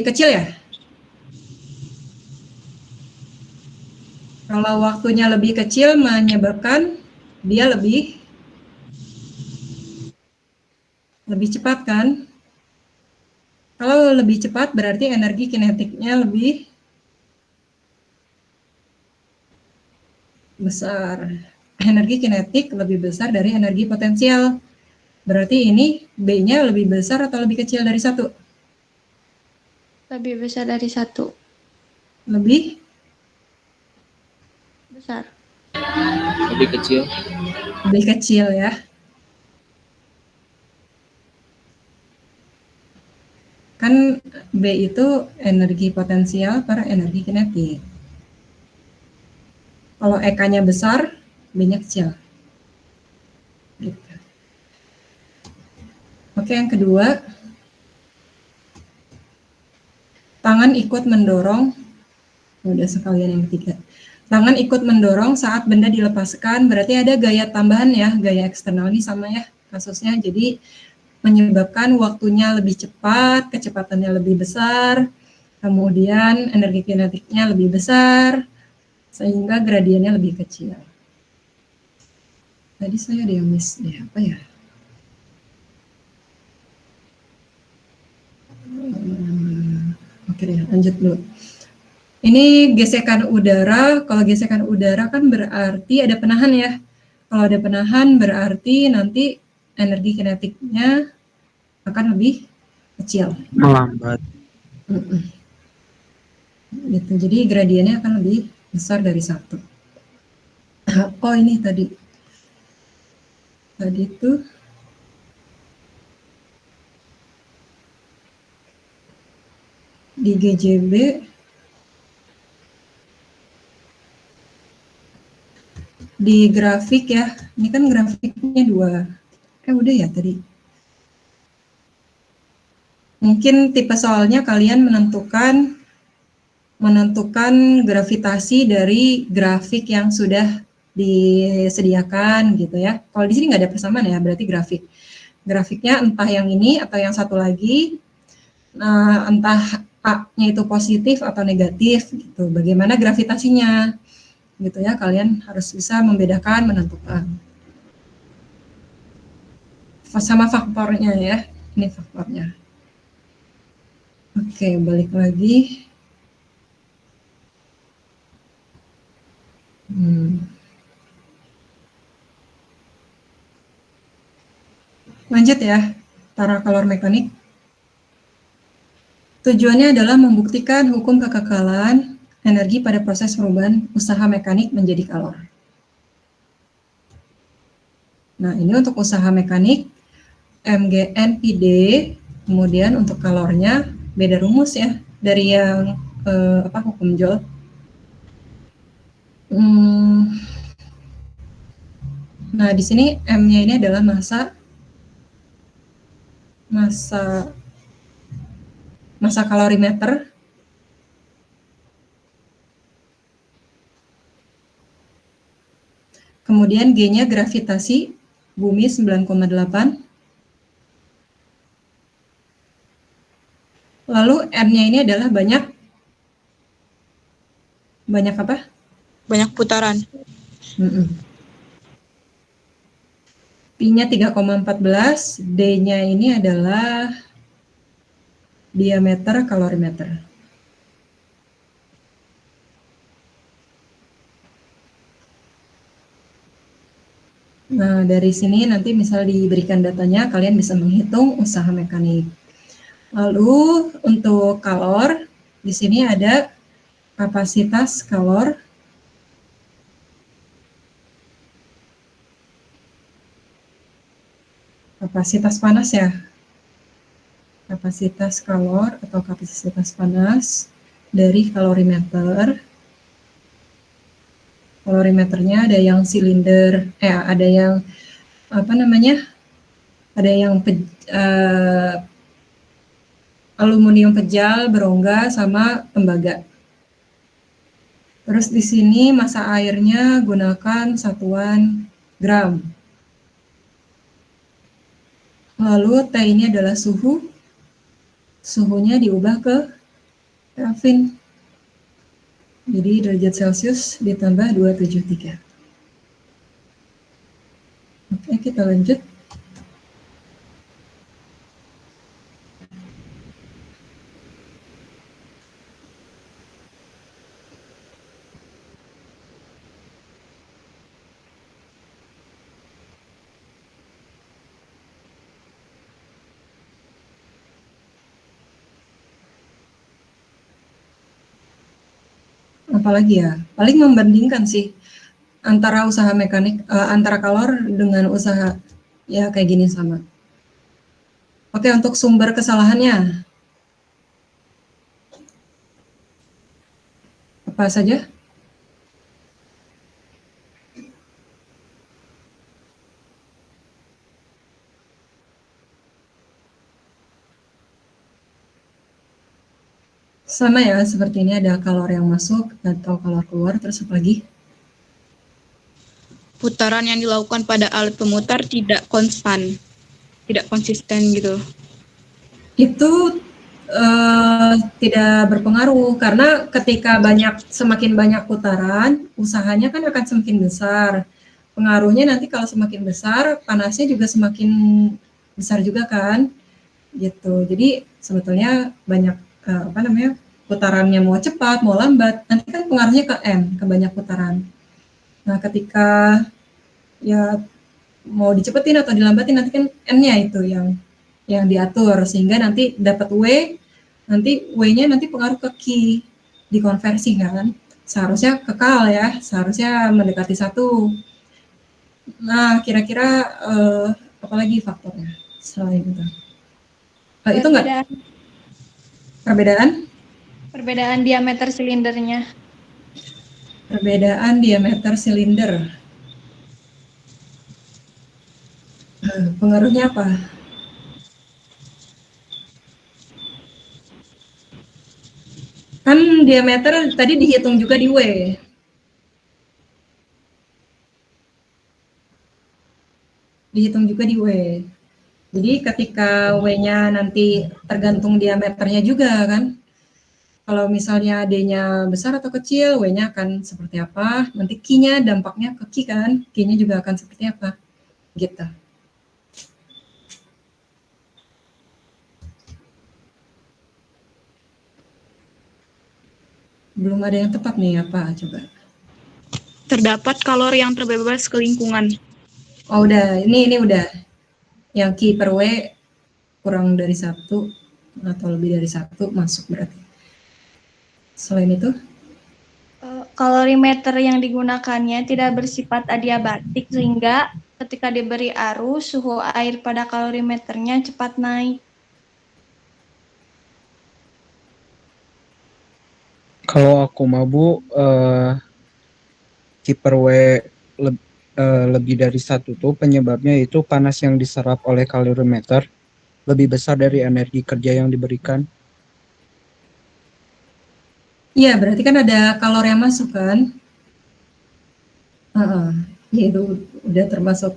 kecil ya. Kalau waktunya lebih kecil menyebabkan dia lebih cepat kan? Kalau lebih cepat berarti energi kinetiknya lebih besar. Energi kinetik lebih besar dari energi potensial. Berarti ini B-nya lebih besar atau lebih kecil dari 1? Lebih besar dari 1. Lebih Besar. Lebih kecil. Lebih kecil ya. Kan B itu energi potensial per energi kinetik. Kalau EK-nya besar, B-nya kecil. Gitu. Oke, yang kedua. Tangan ikut mendorong. Udah sekalian yang ketiga. Tangan ikut mendorong saat benda dilepaskan, berarti ada gaya tambahan ya, gaya eksternal ini sama ya kasusnya. Jadi menyebabkan waktunya lebih cepat, kecepatannya lebih besar, kemudian energi kinetiknya lebih besar, sehingga gradiennya lebih kecil. Tadi saya ada yang miss deh, apa ya? Oke deh, lanjut dulu. Ini gesekan udara, kalau gesekan udara kan berarti ada penahan ya. Kalau ada penahan berarti nanti energi kinetiknya akan lebih kecil. Melambat. Gitu. Jadi gradiennya akan lebih besar dari 1. Oh ini tadi itu di GJB di grafik ya, ini kan grafiknya 2. Udah ya tadi. Mungkin tipe soalnya kalian menentukan gravitasi dari grafik yang sudah disediakan gitu ya. Kalau di sini nggak ada persamaan ya, berarti grafiknya entah yang ini atau yang satu lagi, entah A-nya itu positif atau negatif gitu. Bagaimana gravitasinya gitu ya, kalian harus bisa membedakan, menentukan. Sama faktornya ya, ini faktornya. Oke, balik lagi. Lanjut ya, tara kalor mekanik. Tujuannya adalah membuktikan hukum kekekalan energi pada proses perubahan usaha mekanik menjadi kalor. Nah, ini untuk usaha mekanik MGN/PD, kemudian untuk kalornya beda rumus ya dari yang hukum Joule. Nah, di sini M-nya ini adalah massa kalorimeter. Kemudian G-nya gravitasi bumi 9,8. Lalu N-nya ini adalah banyak apa? Banyak putaran. Pi-nya 3,14, D-nya ini adalah diameter kalorimeter. Nah, dari sini nanti misal diberikan datanya, kalian bisa menghitung usaha mekanik. Lalu untuk kalor, di sini ada kapasitas kalor. Kapasitas panas ya. Kapasitas kalor atau kapasitas panas dari kalorimeter. Kalorimeternya ada yang silinder, ada yang ada yang aluminium pejal, berongga, sama tembaga. Terus di sini massa airnya gunakan satuan gram. Lalu T ini adalah suhu. Suhunya diubah ke Kelvin. Jadi derajat Celcius ditambah 273. Oke, kita lanjut. Apalagi ya, paling membandingkan sih antara usaha mekanik, antara kalor dengan usaha, ya kayak gini sama. Oke, untuk sumber kesalahannya apa saja? Sama ya, seperti ini ada kalor yang masuk atau kalor keluar, terus apa lagi? Putaran yang dilakukan pada alat pemutar tidak konstan, tidak konsisten gitu. Itu tidak berpengaruh, karena ketika semakin banyak putaran, usahanya kan akan semakin besar. Pengaruhnya nanti kalau semakin besar, panasnya juga semakin besar juga kan, gitu. Jadi sebetulnya banyak putarannya mau cepat, mau lambat, nanti kan pengaruhnya ke M, ke banyak putaran. Nah, ketika ya mau dicepetin atau dilambatin, nanti kan N-nya itu yang diatur, sehingga nanti dapat W, nanti W-nya nanti pengaruh ke Q, dikonversi kan, seharusnya kekal ya, seharusnya mendekati 1. Nah, kira-kira apa lagi faktornya selain itu? Itu enggak Perbedaan perbedaan diameter silindernya. perbedaan diameter silinder. Pengaruhnya apa? Kan diameter tadi dihitung juga di W. Dihitung juga di W. Jadi ketika W-nya nanti tergantung diameternya juga kan. Kalau misalnya D-nya besar atau kecil, W-nya akan seperti apa. Nanti Q-nya dampaknya ke Q kan. Q-nya juga akan seperti apa. Gitu. Belum ada yang tepat nih, apa coba? Terdapat kalori yang terbebas ke lingkungan. Oh udah, ini udah. Yang Q per W kurang dari 1 atau lebih dari 1 masuk berarti. Selain itu? Kalorimeter yang digunakannya tidak bersifat adiabatik sehingga ketika diberi arus, suhu air pada kalorimeternya cepat naik. Kalau aku mau Bu, kiper W lebih dari 1 tuh penyebabnya itu panas yang diserap oleh kalorimeter lebih besar dari energi kerja yang diberikan. Iya, berarti kan ada kalori yang masuk kan? Ya itu udah termasuk.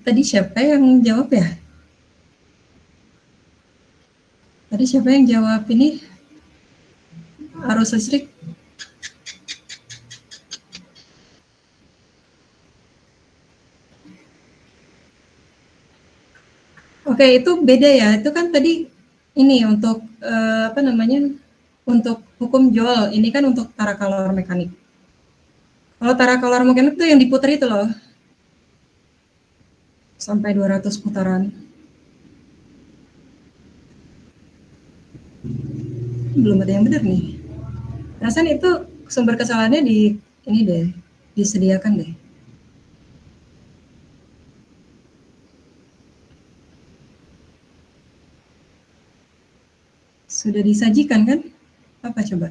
Tadi siapa yang jawab ya? Tadi siapa yang jawab ini? Arus listrik? Oke, itu beda ya. Itu kan tadi ini untuk apa namanya? Untuk hukum Joule. Ini kan untuk tara kalor mekanik. Kalau tara kalor mekanik itu yang diputar itu loh. Sampai 200 putaran. Belum ada yang benar nih. Rasanya itu sumber kesalahannya di ini deh, disediakan deh. Sudah disajikan kan? Apa coba?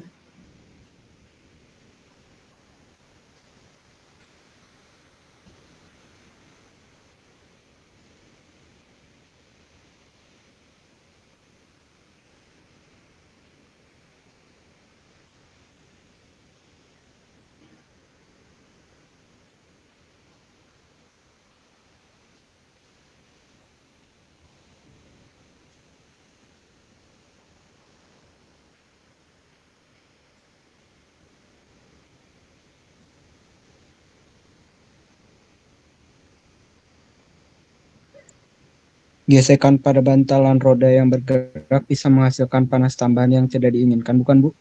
Gesekan pada bantalan roda yang bergerak bisa menghasilkan panas tambahan yang tidak diinginkan, bukan Bu?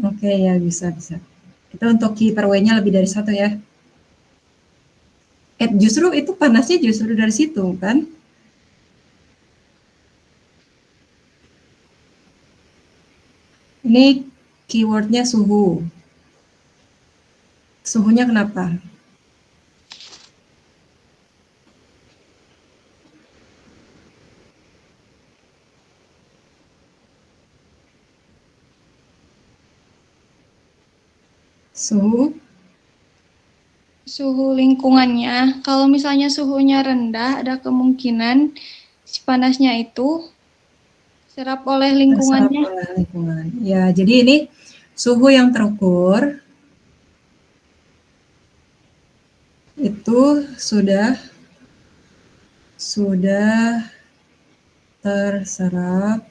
Oke ya, bisa. Itu untuk Q per W-nya lebih dari 1 ya. Justru itu panasnya justru dari situ kan? Ini keywordnya suhu. Suhunya kenapa? Suhu lingkungannya, kalau misalnya suhunya rendah, ada kemungkinan si panasnya itu serap oleh lingkungannya. Serap oleh lingkungan. Ya, jadi ini suhu yang terukur itu sudah terserap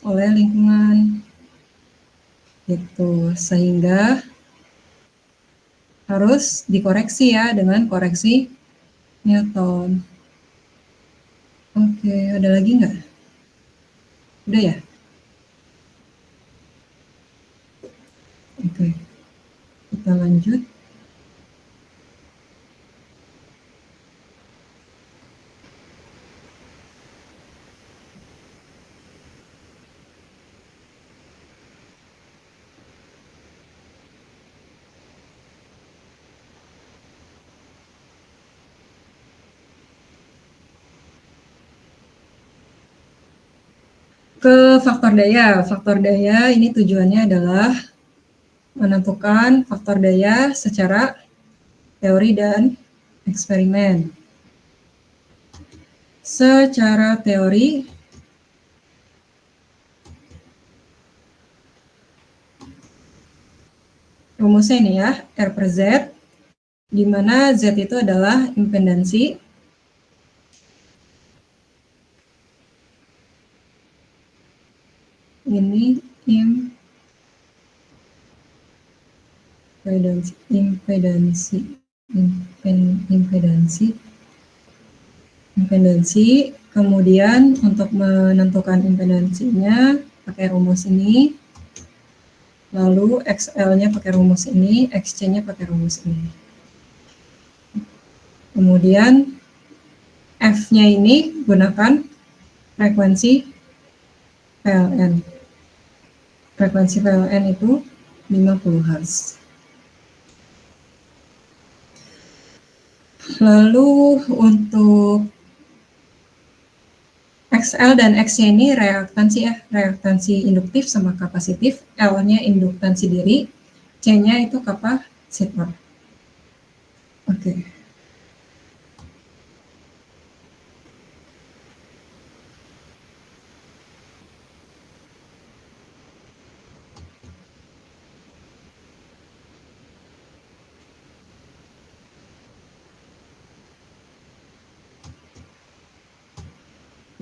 oleh lingkungan. Gitu, sehingga harus dikoreksi ya dengan koreksi Newton. Oke, ada lagi nggak? Udah ya? Oke, kita lanjut. ke faktor daya. Faktor daya ini tujuannya adalah menentukan faktor daya secara teori dan eksperimen. Secara teori, rumusnya ini ya, R per Z, di mana Z itu adalah impedansi ini impedansi, kemudian untuk menentukan impedansinya pakai rumus ini, lalu XL-nya pakai rumus ini, XC-nya pakai rumus ini. Kemudian F-nya ini gunakan frekuensi PLN. Frekuensi PLN itu 50 Hz. Lalu untuk XL dan X-nya ini reaktansi ya, reaktansi induktif sama kapasitif. L-nya induktansi diri, C-nya itu kapasitor. Oke.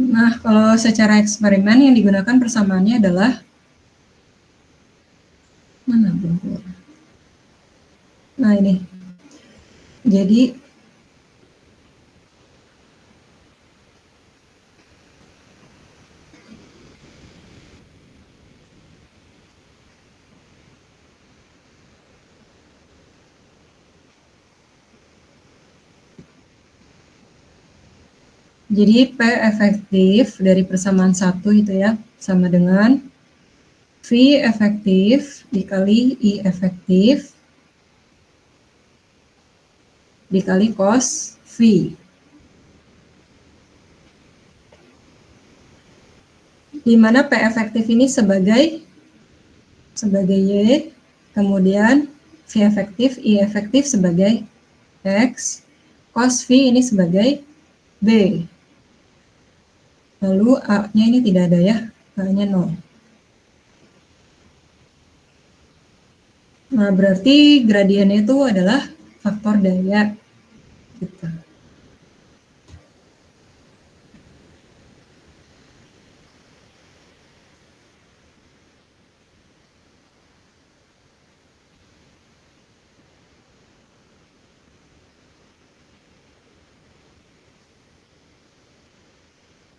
Nah, kalau secara eksperimen yang digunakan persamaannya adalah mana belum keluar. Nah, ini. Jadi P efektif dari persamaan 1 itu ya, sama dengan V efektif dikali I efektif dikali cos V. Di mana P efektif ini sebagai Y, kemudian V efektif, I efektif sebagai X, cos V ini sebagai B. Lalu A-nya ini tidak ada ya, A-nya 0. Nah, berarti gradiennya itu adalah faktor daya. Gitu.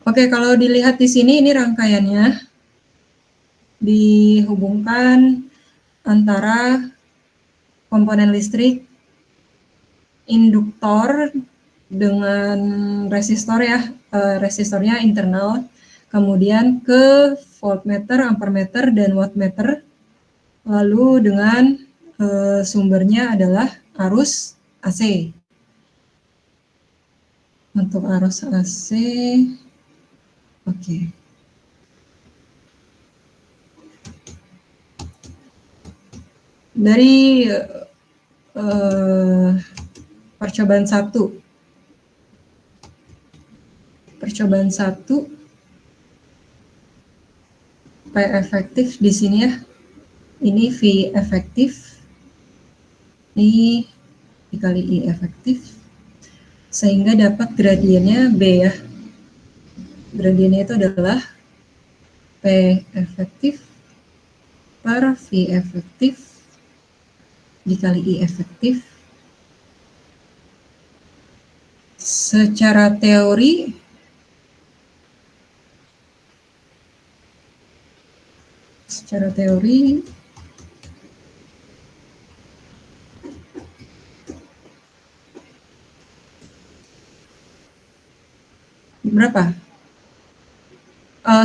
Oke, kalau dilihat di sini ini rangkaiannya dihubungkan antara komponen listrik induktor dengan resistor ya, resistornya internal, kemudian ke voltmeter, ampermeter, dan wattmeter, lalu dengan sumbernya adalah arus AC. Untuk arus AC, oke. Dari percobaan 1. Percobaan 1 P efektif di sini ya. Ini V efektif. Ini dikali I efektif. Sehingga dapat gradiennya B ya. Gradiennya itu adalah P efektif per V efektif dikali I efektif. Secara teori berapa?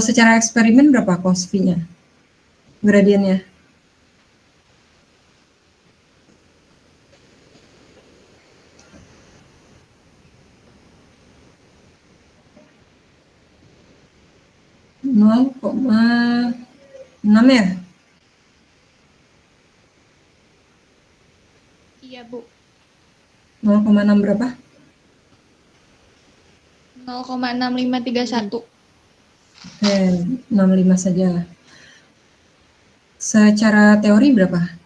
Secara eksperimen berapa cos V-nya? Gradiennya? 0,6 ya? Iya, Bu. 0,6 berapa? 0,6531. Oke, 65 saja. Secara teori berapa?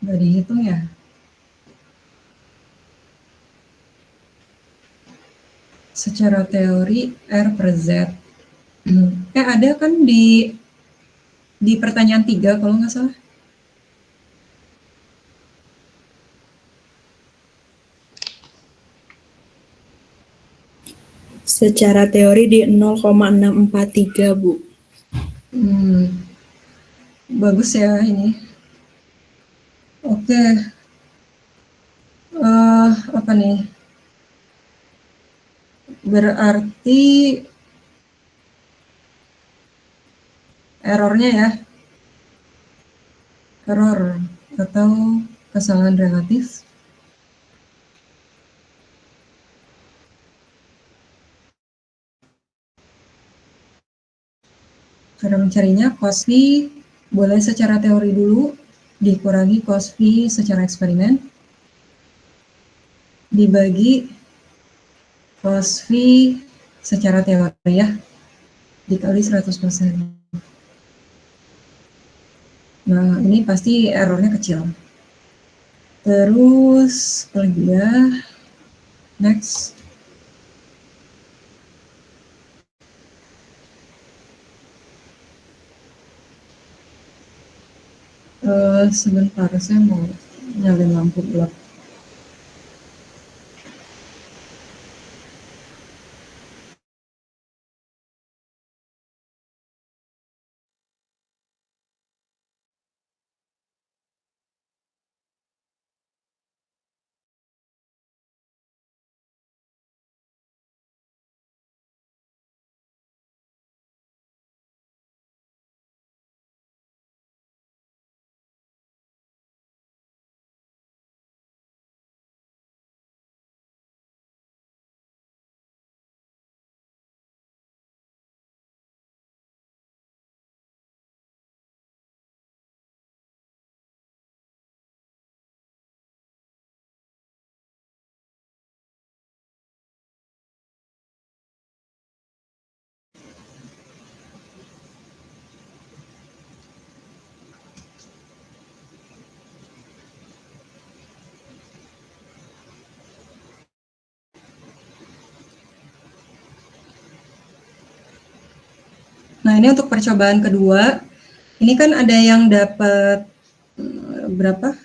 Nggak dihitung ya? Secara teori R per Z. Ada kan di pertanyaan 3 kalau nggak salah. Secara teori di 0,643, Bu. Bagus ya ini. Oke. Apa nih? Berarti errornya ya. Error atau kesalahan relatif. Cara mencarinya cos V boleh secara teori dulu, dikurangi cos V secara eksperimen, dibagi cos V secara teori ya, dikali 100%. Nah, ini pasti errornya kecil. Terus, lagi ya, next. Sebentar, saya mau nyalain lampu gelap. Nah, ini untuk percobaan kedua. Ini kan ada yang dapat berapa?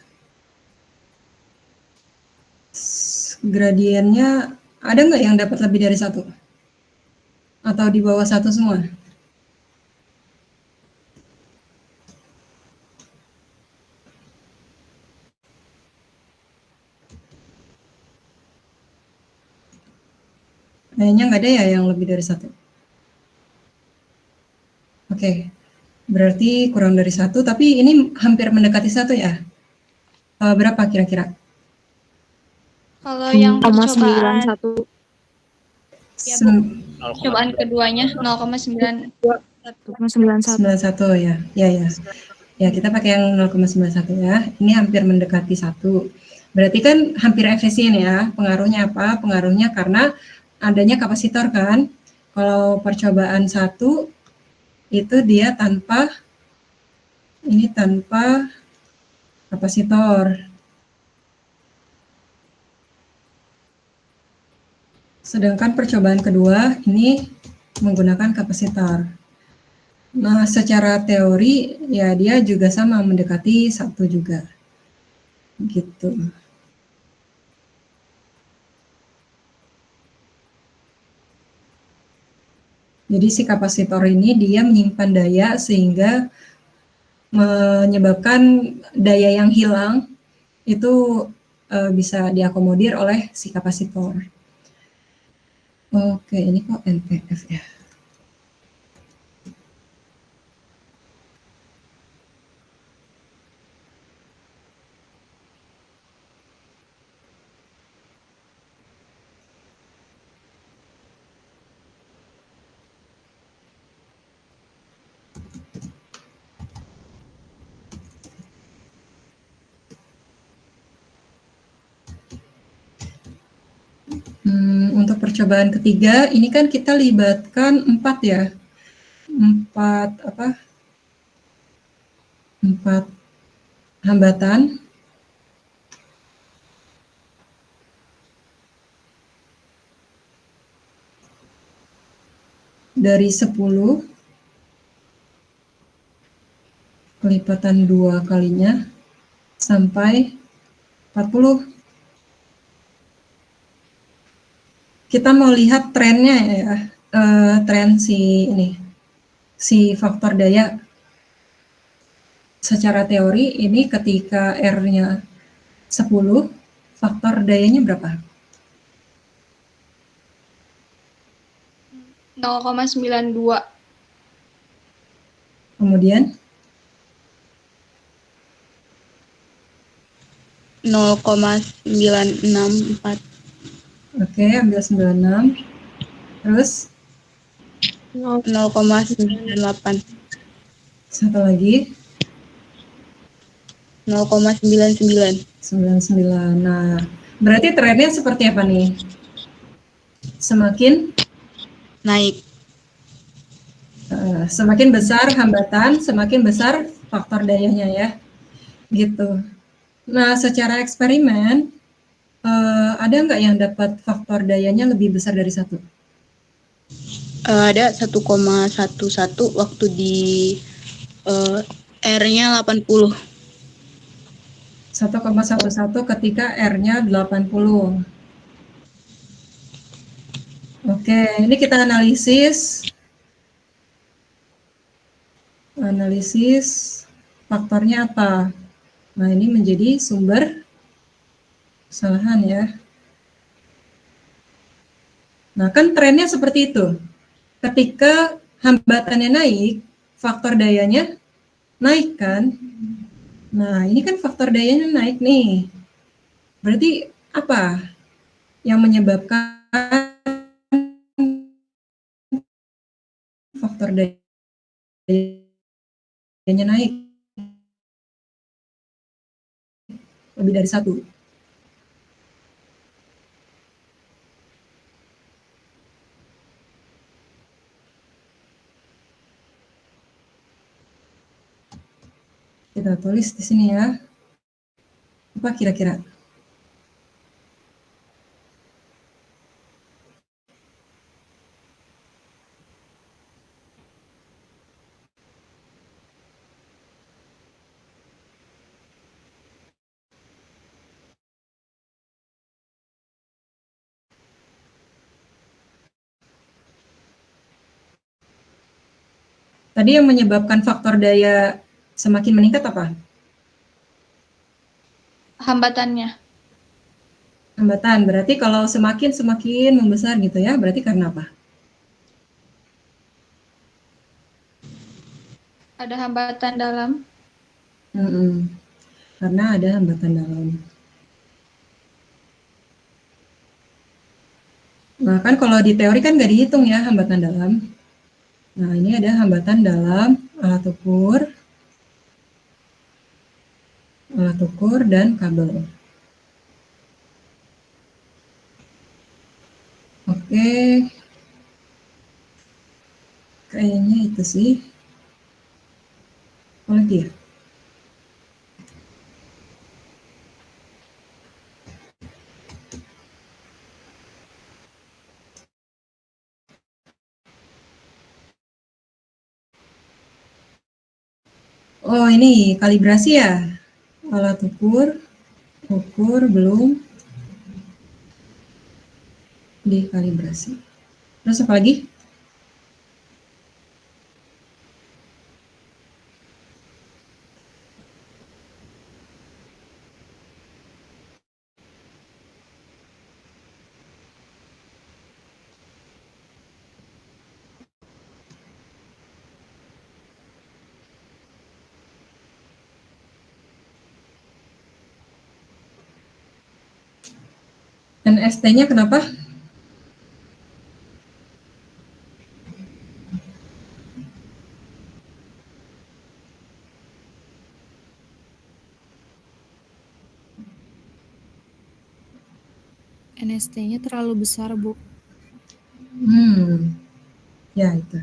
Gradiennya ada nggak yang dapat lebih dari 1? Atau di bawah 1 semua? Kayaknya nggak ada ya yang lebih dari 1. Oke, berarti kurang dari 1, tapi ini hampir mendekati 1 ya? Berapa kira-kira? Kalau yang percobaan 0,91. ya, Bu. Percobaan keduanya 0,91. 0,91. 91 ya? Ya. Ya, kita pakai yang 0,91 ya. Ini hampir mendekati 1. Berarti kan hampir efisien ya. Pengaruhnya apa? Pengaruhnya karena adanya kapasitor kan. Kalau percobaan 1 itu dia tanpa kapasitor. Sedangkan percobaan kedua ini menggunakan kapasitor. Nah, secara teori ya dia juga sama mendekati 1 juga. Gitu. Jadi si kapasitor ini dia menyimpan daya sehingga menyebabkan daya yang hilang itu bisa diakomodir oleh si kapasitor. Oke, ini kok NPF ya? Untuk percobaan ketiga, ini kan kita libatkan 4 ya. 4 hambatan. Dari 10 kelipatan 2 kalinya sampai 40. Kita mau lihat trennya ya, tren si faktor daya. Secara teori ini ketika R-nya 10, faktor dayanya berapa? 0,92. Kemudian 0,964. oke, ambil 96. Terus 0,98. satu lagi 0,99. 99. Nah, berarti trennya seperti apa nih? Semakin Naik. semakin besar hambatan, semakin besar faktor dayanya ya, gitu. Nah, secara eksperimen ada nggak yang dapat faktor dayanya lebih besar dari 1? Ada 1,11 waktu di R-nya 80. 1,11 ketika R-nya 80. Oke, ini kita analisis faktornya apa. Nah, ini menjadi sumber kesalahan ya. Nah, kan trennya seperti itu. Ketika hambatannya naik, faktor dayanya naik kan? Nah, ini kan faktor dayanya naik nih. Berarti apa yang menyebabkan faktor dayanya naik lebih dari 1? Kita tulis di sini ya. Apa kira-kira? Tadi yang menyebabkan faktor daya semakin meningkat apa? Hambatannya. Hambatan. Berarti kalau semakin membesar gitu ya, berarti karena apa? Ada hambatan dalam. Karena ada hambatan dalam. Nah, kan kalau di teori kan nggak dihitung ya hambatan dalam. Nah, ini ada hambatan dalam alat ukur dan kabel. Oke. Kayaknya itu sih. Apa lagi ya? Oh, ini kalibrasi ya? Alat ukur belum dikalibrasi. Terus apa lagi? NST-nya kenapa? NST-nya terlalu besar, Bu. Ya itu.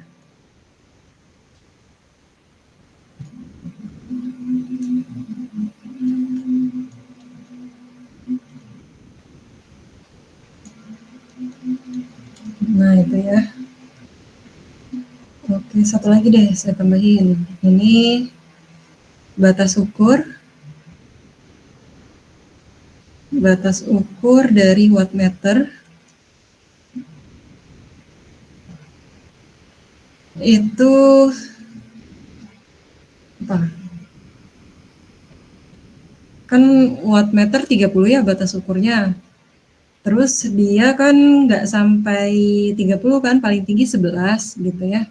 Nah itu ya. Oke, satu lagi deh saya tambahin. Ini batas ukur dari wattmeter itu apa? Kan wattmeter 30 ya batas ukurnya. Terus dia kan nggak sampai 30 kan, paling tinggi 11 gitu ya.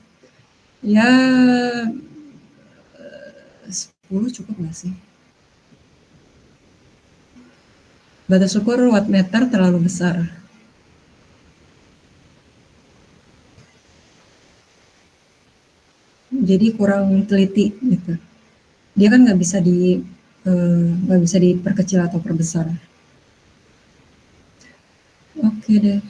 Ya 10 cukup nggak sih? Batas ukur wattmeter terlalu besar. Jadi kurang teliti gitu. Dia kan nggak bisa diperkecil atau perbesar. Oke deh.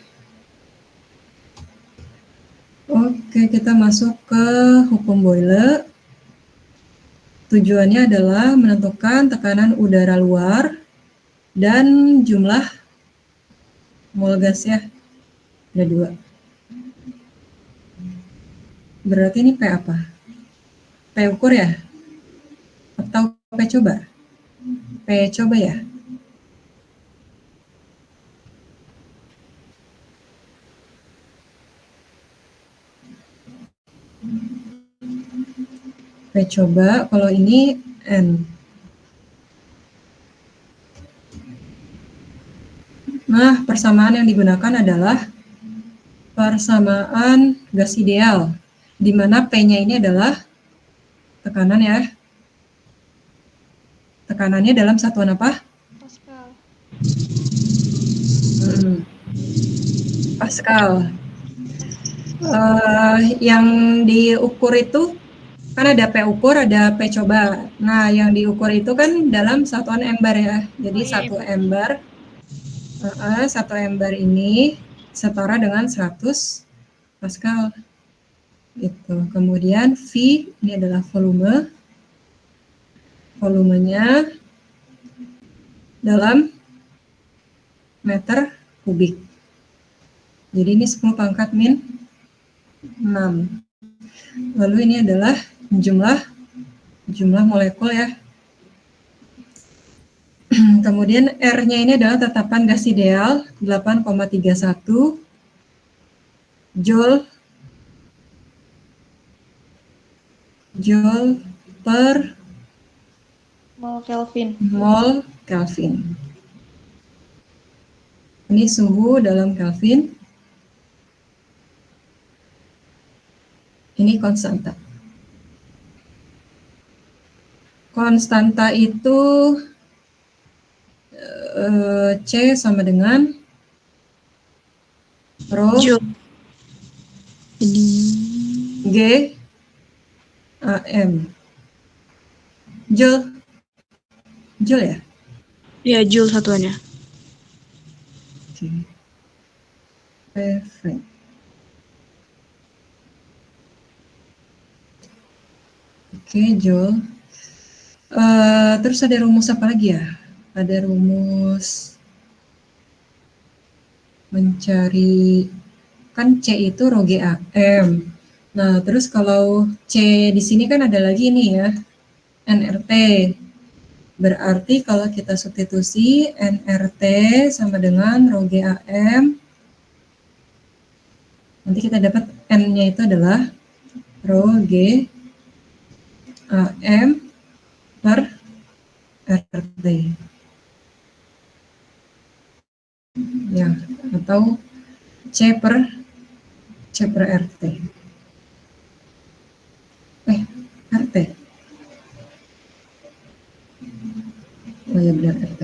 Oke, kita masuk ke hukum Boyle. Tujuannya adalah menentukan tekanan udara luar dan jumlah mol gas ya. Ada 2. Berarti ini P apa? P ukur ya? Atau P coba? P coba ya? P coba, kalau ini N. Nah, persamaan yang digunakan adalah persamaan gas ideal, di mana P-nya ini adalah tekanan ya. Tekanannya dalam satuan apa? Pascal. Pascal. Yang diukur itu kan ada P ukur, ada P coba. Nah, yang diukur itu kan dalam satuan ember ya. Jadi satu ember ini setara dengan 100 Pascal. Gitu. Kemudian V ini adalah volumenya dalam meter kubik. Jadi ini 10 pangkat min 6. Lalu ini adalah jumlah molekul ya. Kemudian R-nya ini adalah tetapan gas ideal 8,31 Joule per mol Kelvin. Ini suhu dalam Kelvin. Ini konstanta. Konstanta itu C sama dengan rho G AM. Joule ya? Ya, Joule satuannya. Oke. Perfect. Oke, Joule. Terus ada rumus apa lagi ya? Ada rumus mencari, kan C itu rho G AM. Nah, terus kalau C di sini kan ada lagi nih ya, nRT. Berarti kalau kita substitusi nRT sama dengan rho G AM, nanti kita dapat N-nya itu adalah rho G AM per RT. Ya, atau C per RT. RT. Oh ya benar RT.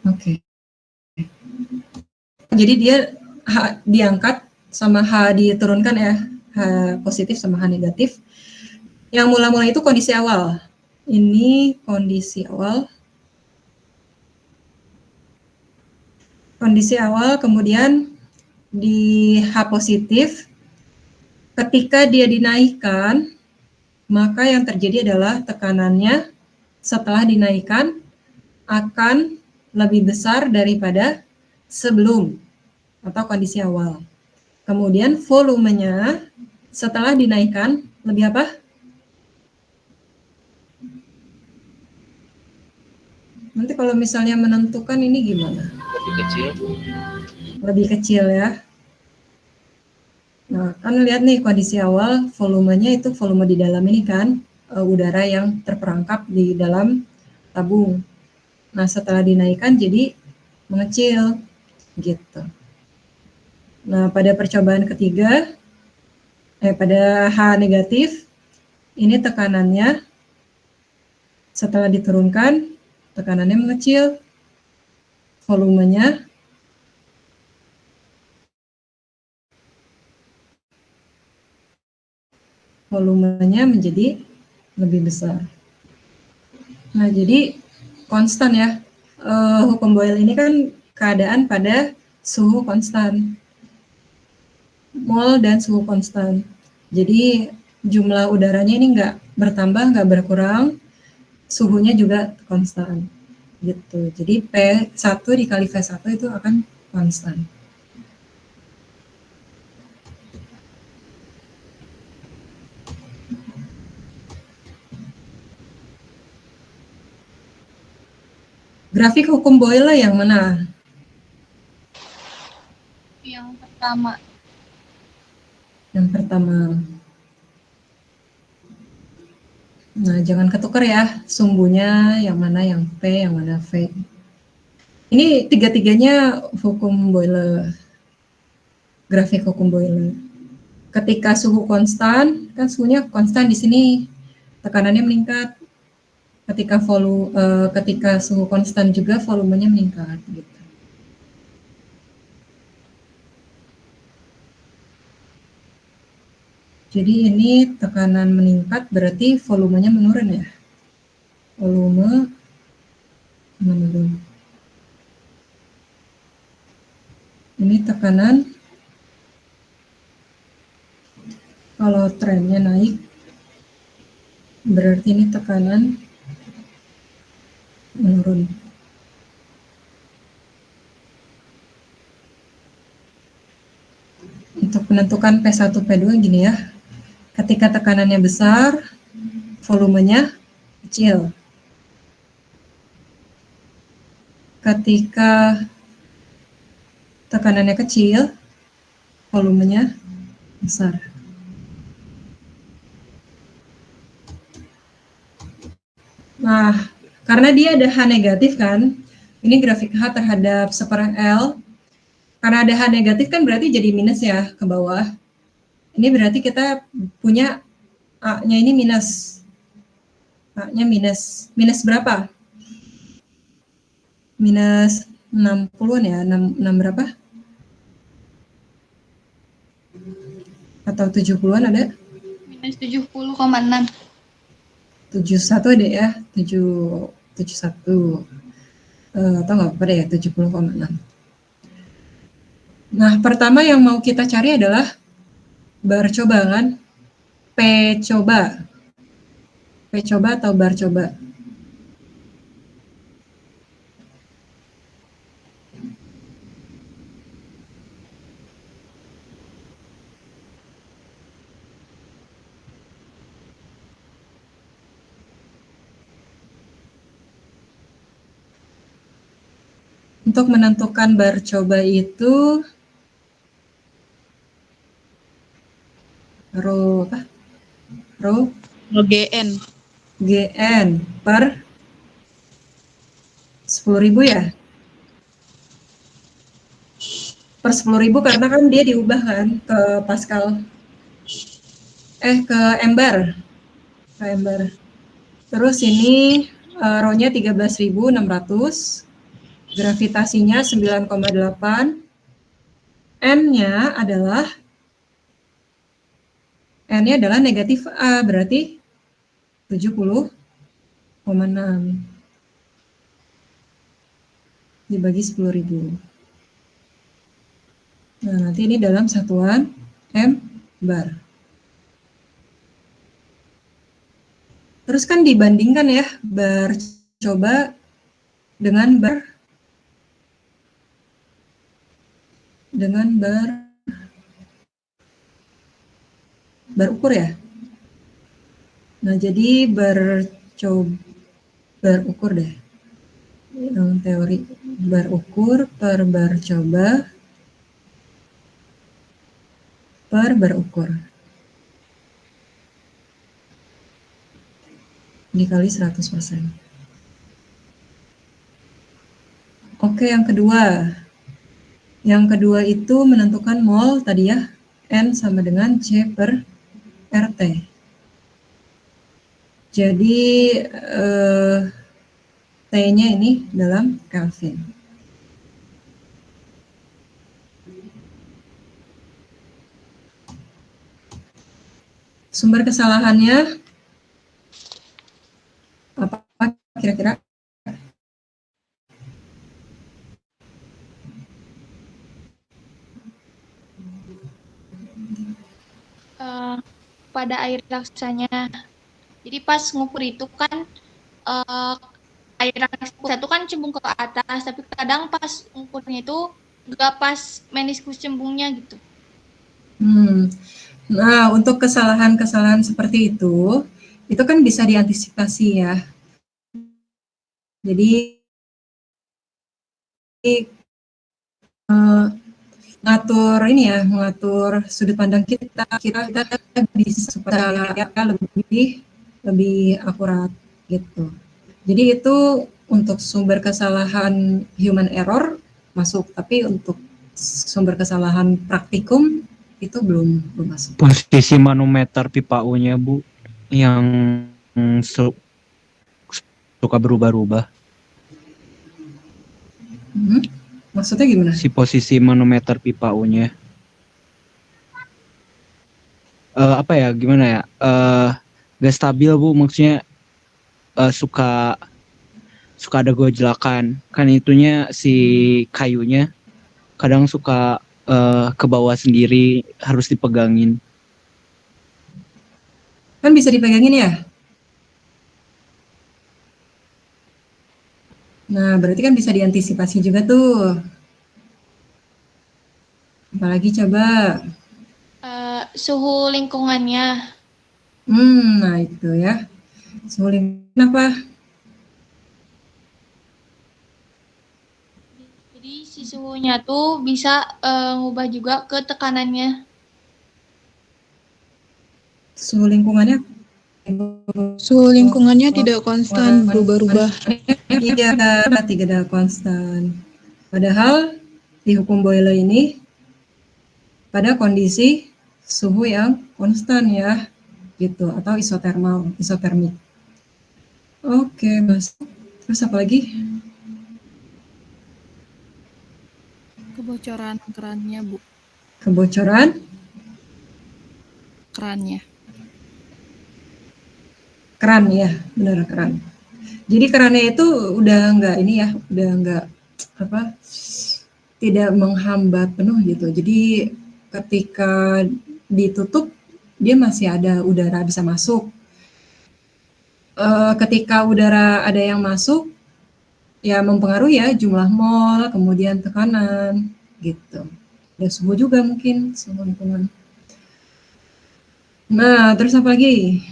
Oke. Jadi dia H diangkat sama H diturunkan ya, H positif sama H negatif. Yang mula-mula itu kondisi awal. Ini kondisi awal. Kondisi awal, kemudian di H positif, ketika dia dinaikkan, maka yang terjadi adalah tekanannya setelah dinaikkan akan lebih besar daripada sebelum atau kondisi awal. Kemudian volumenya setelah dinaikkan lebih apa? Nanti kalau misalnya menentukan ini gimana? Lebih kecil. Lebih kecil ya. Nah, kan lihat nih kondisi awal volumenya itu volume di dalam ini kan, udara yang terperangkap di dalam tabung. Nah, setelah dinaikkan jadi mengecil gitu. Nah, pada percobaan ketiga, pada H negatif, ini tekanannya setelah diturunkan, tekanannya mengecil, volumenya menjadi lebih besar. Nah, jadi konstan ya. Hukum Boyle ini kan keadaan pada suhu konstan. Mol dan suhu konstan. Jadi jumlah udaranya ini nggak bertambah, nggak berkurang, suhunya juga konstan. Gitu. Jadi P1 dikali V1 itu akan konstan. Grafik hukum Boyle yang mana? Yang pertama. Yang pertama. Nah, jangan ketukar ya, sumbunya yang mana yang P, yang mana V. Ini tiga-tiganya hukum Boyle. Grafik hukum Boyle. Ketika suhu konstan, kan suhunya konstan di sini, tekanannya meningkat. Ketika suhu konstan juga volumenya meningkat gitu. Jadi ini tekanan meningkat berarti volumenya menurun ya. Volume menurun. Ini tekanan, kalau trennya naik berarti ini tekanan menurun. Untuk menentukan P1, P2 gini ya. Ketika tekanannya besar, volumenya kecil. Ketika tekanannya kecil, volumenya besar. Nah, karena dia ada H negatif kan, ini grafik H terhadap separah L. Karena ada H negatif kan berarti jadi minus ya ke bawah. Ini berarti kita punya A-nya ini minus. A-nya minus. Minus berapa? Minus 60-an ya, 6 berapa? Atau 70-an ada? Minus 70,6. 71 deh ya, 71. Atau nggak apa-apa deh ya, 70,6. Nah, pertama yang mau kita cari adalah bar coba kan? P coba. P coba atau bar coba? Untuk menentukan bar coba itu rho apa? Rho GN. GN per 10.000 ya? Per 10.000 karena kan dia diubah kan ke Pascal. Ke ember. Ke ember. Terus ini rho-nya 13.600 Gravitasinya 9,8. N-nya adalah negatif A, berarti 70,6 dibagi 10.000. Nah, nanti ini dalam satuan M bar. Terus kan dibandingkan ya, bar coba dengan bar ukur ya. Nah, jadi bar ukur deh. Yang teori bar ukur per bar coba per bar ukur. Dikali 100%. Oke, yang kedua. Yang kedua itu menentukan mol tadi ya, N sama dengan C per RT. Jadi T-nya ini dalam Kelvin. Sumber kesalahannya apa kira-kira? Pada air laksanya. Jadi pas ngukur itu kan air laksa itu kan cembung ke atas, tapi kadang pas ngukurnya itu nggak pas meniskus cembungnya gitu. Nah, untuk kesalahan-kesalahan seperti itu kan bisa diantisipasi ya. Jadi mengatur sudut pandang kita bisa supaya lebih akurat gitu. Jadi itu untuk sumber kesalahan human error masuk, tapi untuk sumber kesalahan praktikum itu belum masuk. Posisi manometer pipa U-nya Bu yang suka berubah-ubah. Maksudnya gimana? Si posisi manometer pipa U-nya. Gimana ya? Gak stabil Bu, maksudnya suka ada gojlakan. Kan itunya si kayunya kadang suka ke bawah sendiri, harus dipegangin. Kan bisa dipegangin ya? Nah, berarti kan bisa diantisipasi juga tuh. Apalagi coba? Suhu lingkungannya. Nah itu ya. Suhu lingkungan apa? Jadi si suhunya tuh bisa ngubah juga ke tekanannya. Suhu lingkungannya? Suhu lingkungannya tidak konstan, berubah-ubah. Iya, tidak konstan. Padahal di hukum Boyle ini pada kondisi suhu yang konstan ya, gitu, atau isotermik. Oke, Mas. Terus apa lagi? Kebocoran kerannya, Bu. Kebocoran? Kerannya. Keran ya, benar keran. Jadi kerannya itu udah tidak menghambat penuh gitu. Jadi ketika ditutup dia masih ada udara bisa masuk. Ketika udara ada yang masuk, ya mempengaruhi ya jumlah mol, kemudian tekanan gitu. Ada suhu juga mungkin, suhu lingkungan. Nah, terus apa lagi?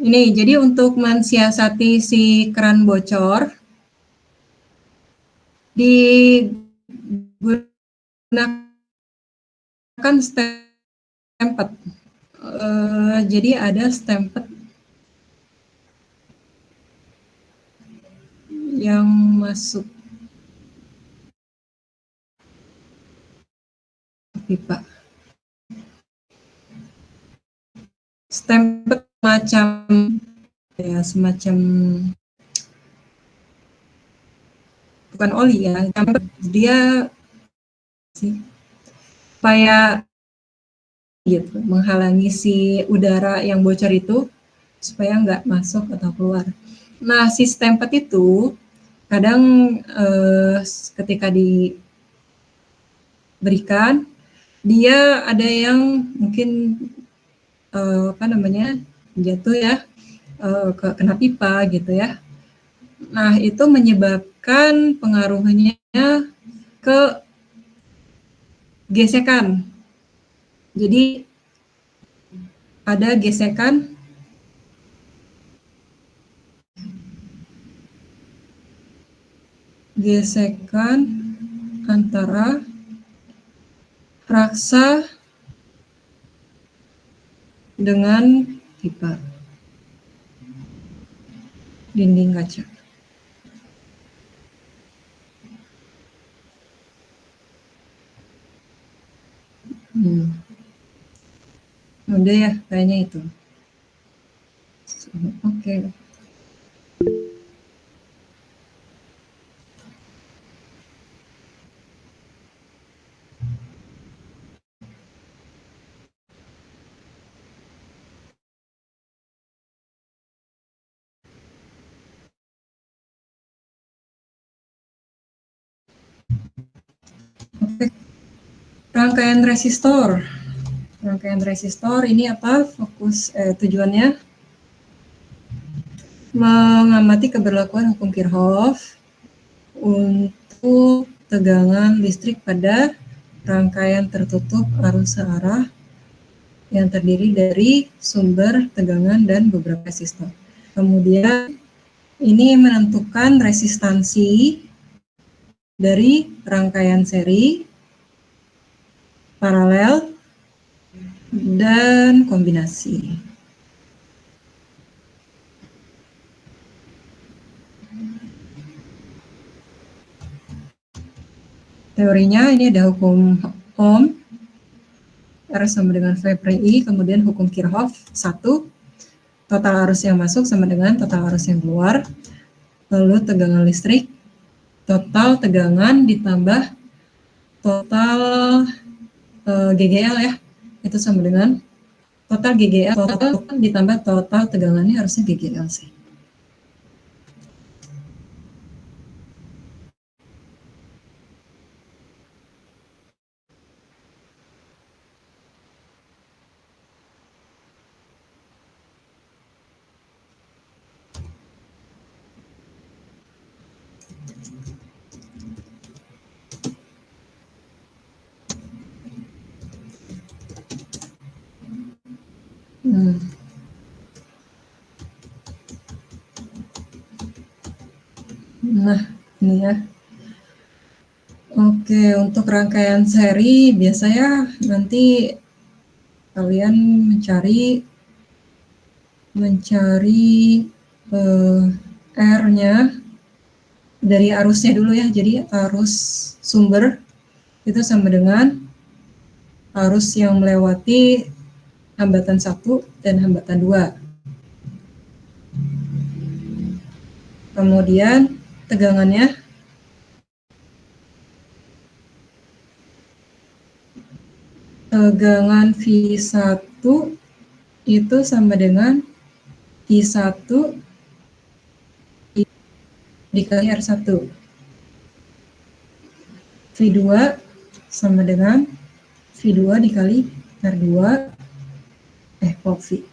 Ini, jadi untuk mensiasati si keran bocor, digunakan stempet. Jadi ada stempet masuk pipa. Stempel semacam bukan oli ya, dia sih supaya gitu menghalangi si udara yang bocor itu supaya nggak masuk atau keluar. Nah, si stempet itu kadang ketika diberikan dia ada yang mungkin jatuh ya kena pipa gitu ya. Nah, itu menyebabkan pengaruhnya ke gesekan. Jadi ada gesekan antara raksa dengan pipa dinding kaca. Udah ya, kayaknya itu. Oke. Oke. Rangkaian resistor. Rangkaian resistor ini apa? Tujuannya mengamati keberlakuan hukum Kirchhoff untuk tegangan listrik pada rangkaian tertutup arus searah yang terdiri dari sumber tegangan dan beberapa resistor. Kemudian ini menentukan resistansi dari rangkaian seri, paralel, dan kombinasi. Teorinya ini ada hukum Ohm, R sama dengan V per I, kemudian hukum Kirchhoff 1, total arus yang masuk sama dengan total arus yang keluar, lalu tegangan listrik, total tegangan ditambah total GGL ya, itu sama dengan total GGL, total ditambah total tegangannya harusnya GGL sih. Nah, ini ya. Oke, untuk rangkaian seri biasanya nanti kalian mencari R-nya dari arusnya dulu ya. Jadi arus sumber itu sama dengan arus yang melewati hambatan 1 dan hambatan 2. Kemudian tegangannya tegangan V1 itu sama dengan V1 dikali R1. V2 sama dengan V2 dikali R2 V.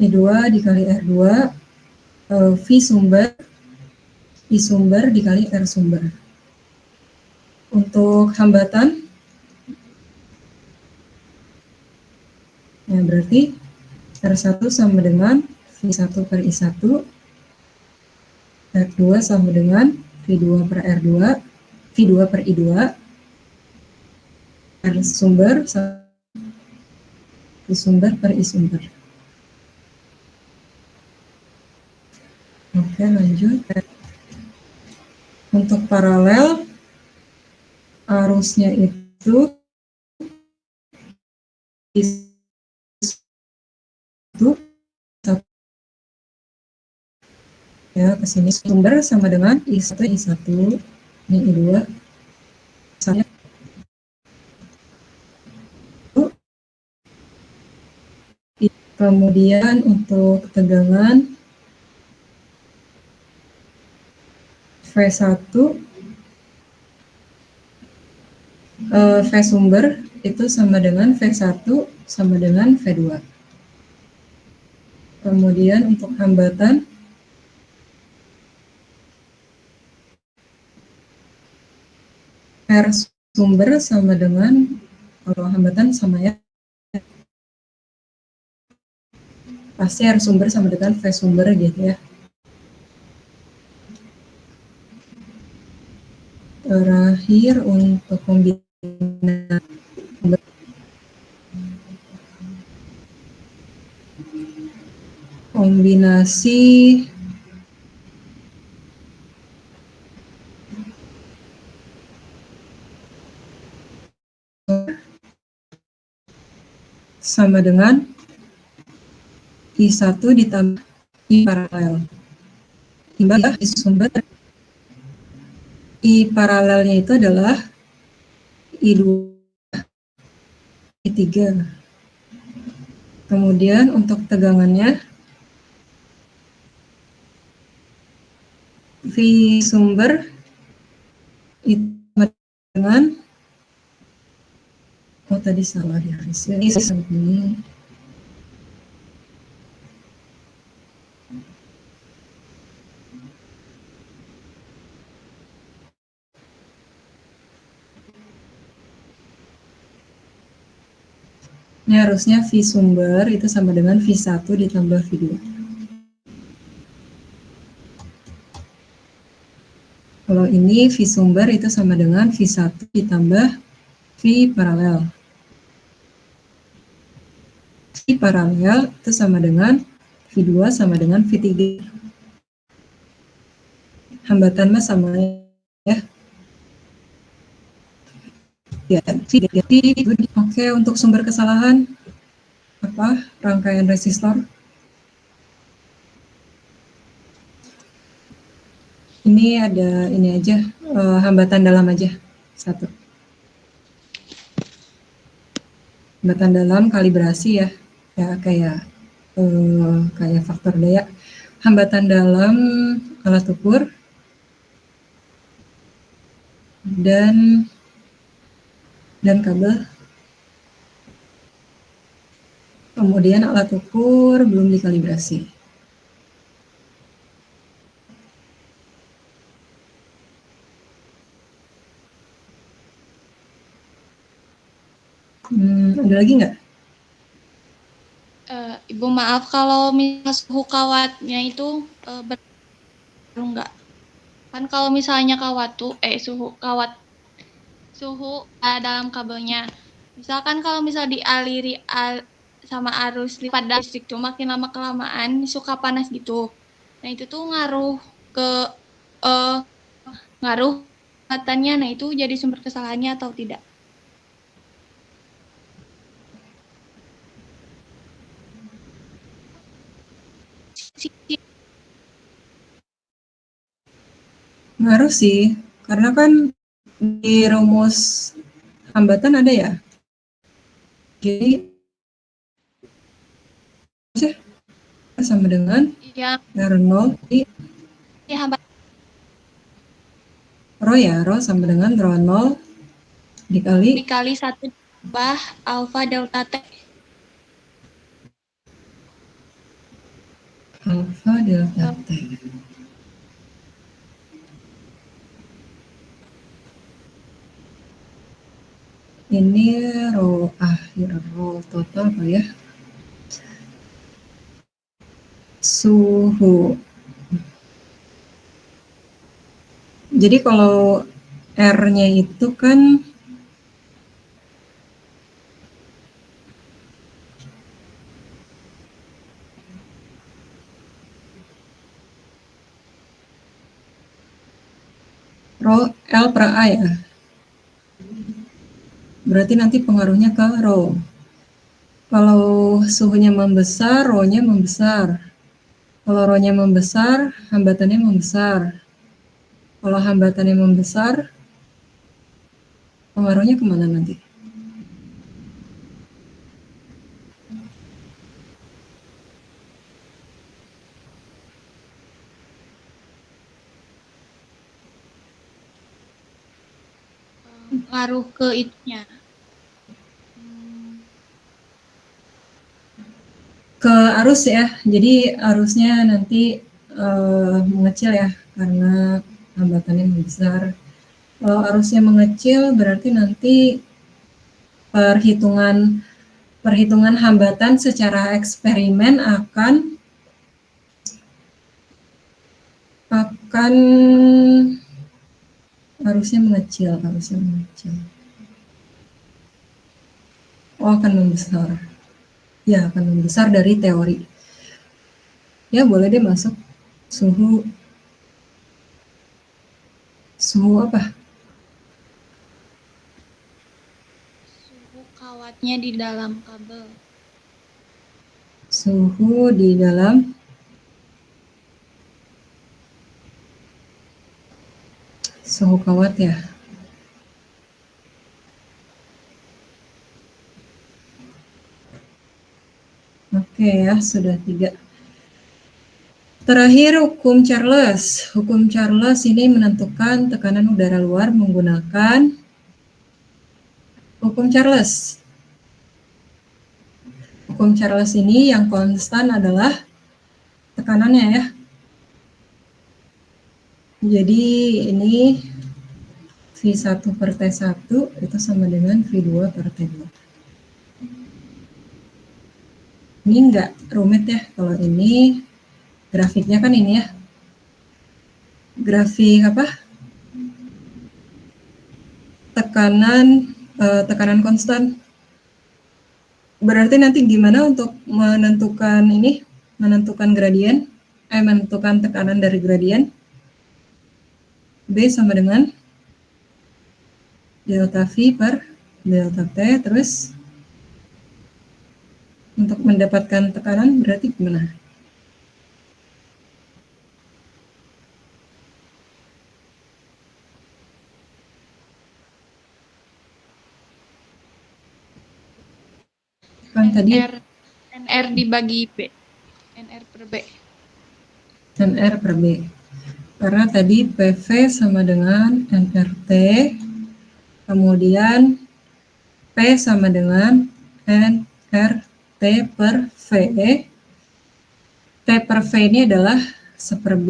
V2 dikali R2, V sumber dikali R sumber. Untuk hambatan, ya berarti R1 sama dengan V1 per I1, R2 sama dengan V2 per R2, V2 per I2, R sumber sama I sumber per I sumber. Oke, lanjut. Untuk paralel, arusnya itu ya ke sini sumber sama dengan I1 ini I2 misalnya kemudian untuk tegangan V1 V sumber itu sama dengan V1 sama dengan V2. Kemudian untuk hambatan R sumber sama dengan, kalau hambatan sama ya, pasti R sumber sama dengan V sumber gitu ya. Terakhir untuk kombinasi sama dengan I1 ditambah I paralel. Timbang I sumber. I paralelnya itu adalah I2, I3. Kemudian untuk tegangannya V sumber itu dengan, oh tadi salah ya, ini ini harusnya V sumber itu sama dengan V1 ditambah V2. Kalau ini V sumber itu sama dengan V1 ditambah V paralel. V paralel itu sama dengan V2 sama dengan V3. Hambatan mas sama ya. Ya, oke, untuk sumber kesalahan apa? Rangkaian resistor. Ini ada ini aja, hambatan dalam aja, satu. Hambatan dalam kalibrasi ya, ya kayak faktor daya. Hambatan dalam alat ukur dan kabel. Kemudian alat ukur belum dikalibrasi. Ada lagi nggak? Ibu maaf kalau misalnya suhu kawatnya itu baru nggak? Kan kalau misalnya kawat tuh suhu dalam kabelnya. Misalkan kalau misal dialiri sama arus pada listrik tuh makin lama kelamaan suka panas gitu. Nah itu tuh ngaruh ke kekuatannya. Nah itu jadi sumber kesalahannya atau tidak? Ngaruh sih, karena kan di rumus hambatan ada ya. Jadi sama dengan R0 hambatan rho ya, rho sama dengan rho 0 dikali 1 tambah alfa delta T. Alfa delta T. Ini rho akhir, rho total apa ya? Suhu. Jadi kalau R-nya itu kan Rho L per A ya. Berarti nanti pengaruhnya ke rho. Kalau suhunya membesar, rho-nya membesar. Kalau rho-nya membesar, hambatannya membesar. Kalau hambatannya membesar, pengaruhnya kemana nanti? Ngaruh ke itunya. Ke arus ya, jadi arusnya nanti mengecil ya, karena hambatannya membesar. Kalau arusnya mengecil, berarti nanti perhitungan hambatan secara eksperimen akan harusnya mengecil. Oh, akan membesar. Ya, akan membesar dari teori. Ya, boleh deh masuk. Suhu apa? Suhu kawatnya di dalam kabel. Suhu di dalam suhu kawat ya. Oke ya, sudah 3. Terakhir, hukum Charles. Hukum Charles ini menentukan tekanan udara luar menggunakan hukum Charles. Hukum Charles ini yang konstan adalah tekanannya ya. Jadi ini V1 per T1 itu sama dengan V2 per T2. Ini enggak rumit ya, kalau ini grafiknya kan ini ya. Grafik apa? Tekanan konstan. Berarti nanti gimana untuk menentukan ini? Menentukan gradien? Menentukan tekanan dari gradien? B sama dengan delta V per delta T, terus untuk mendapatkan tekanan berarti gimana? Kan tadi NR dibagi B. NR per B. NR per B. Karena tadi PV sama dengan NRT, kemudian P sama dengan NRT per V. T per V ini adalah 1/B.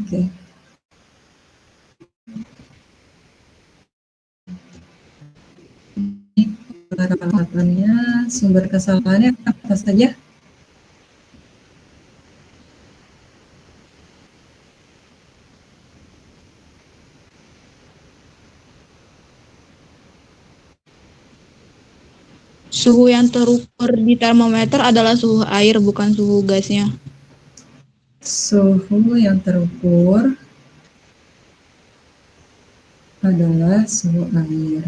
Oke. Sumber kesalahannya apa saja? Suhu yang terukur di termometer adalah suhu air, bukan suhu gasnya. Suhu yang terukur adalah suhu air.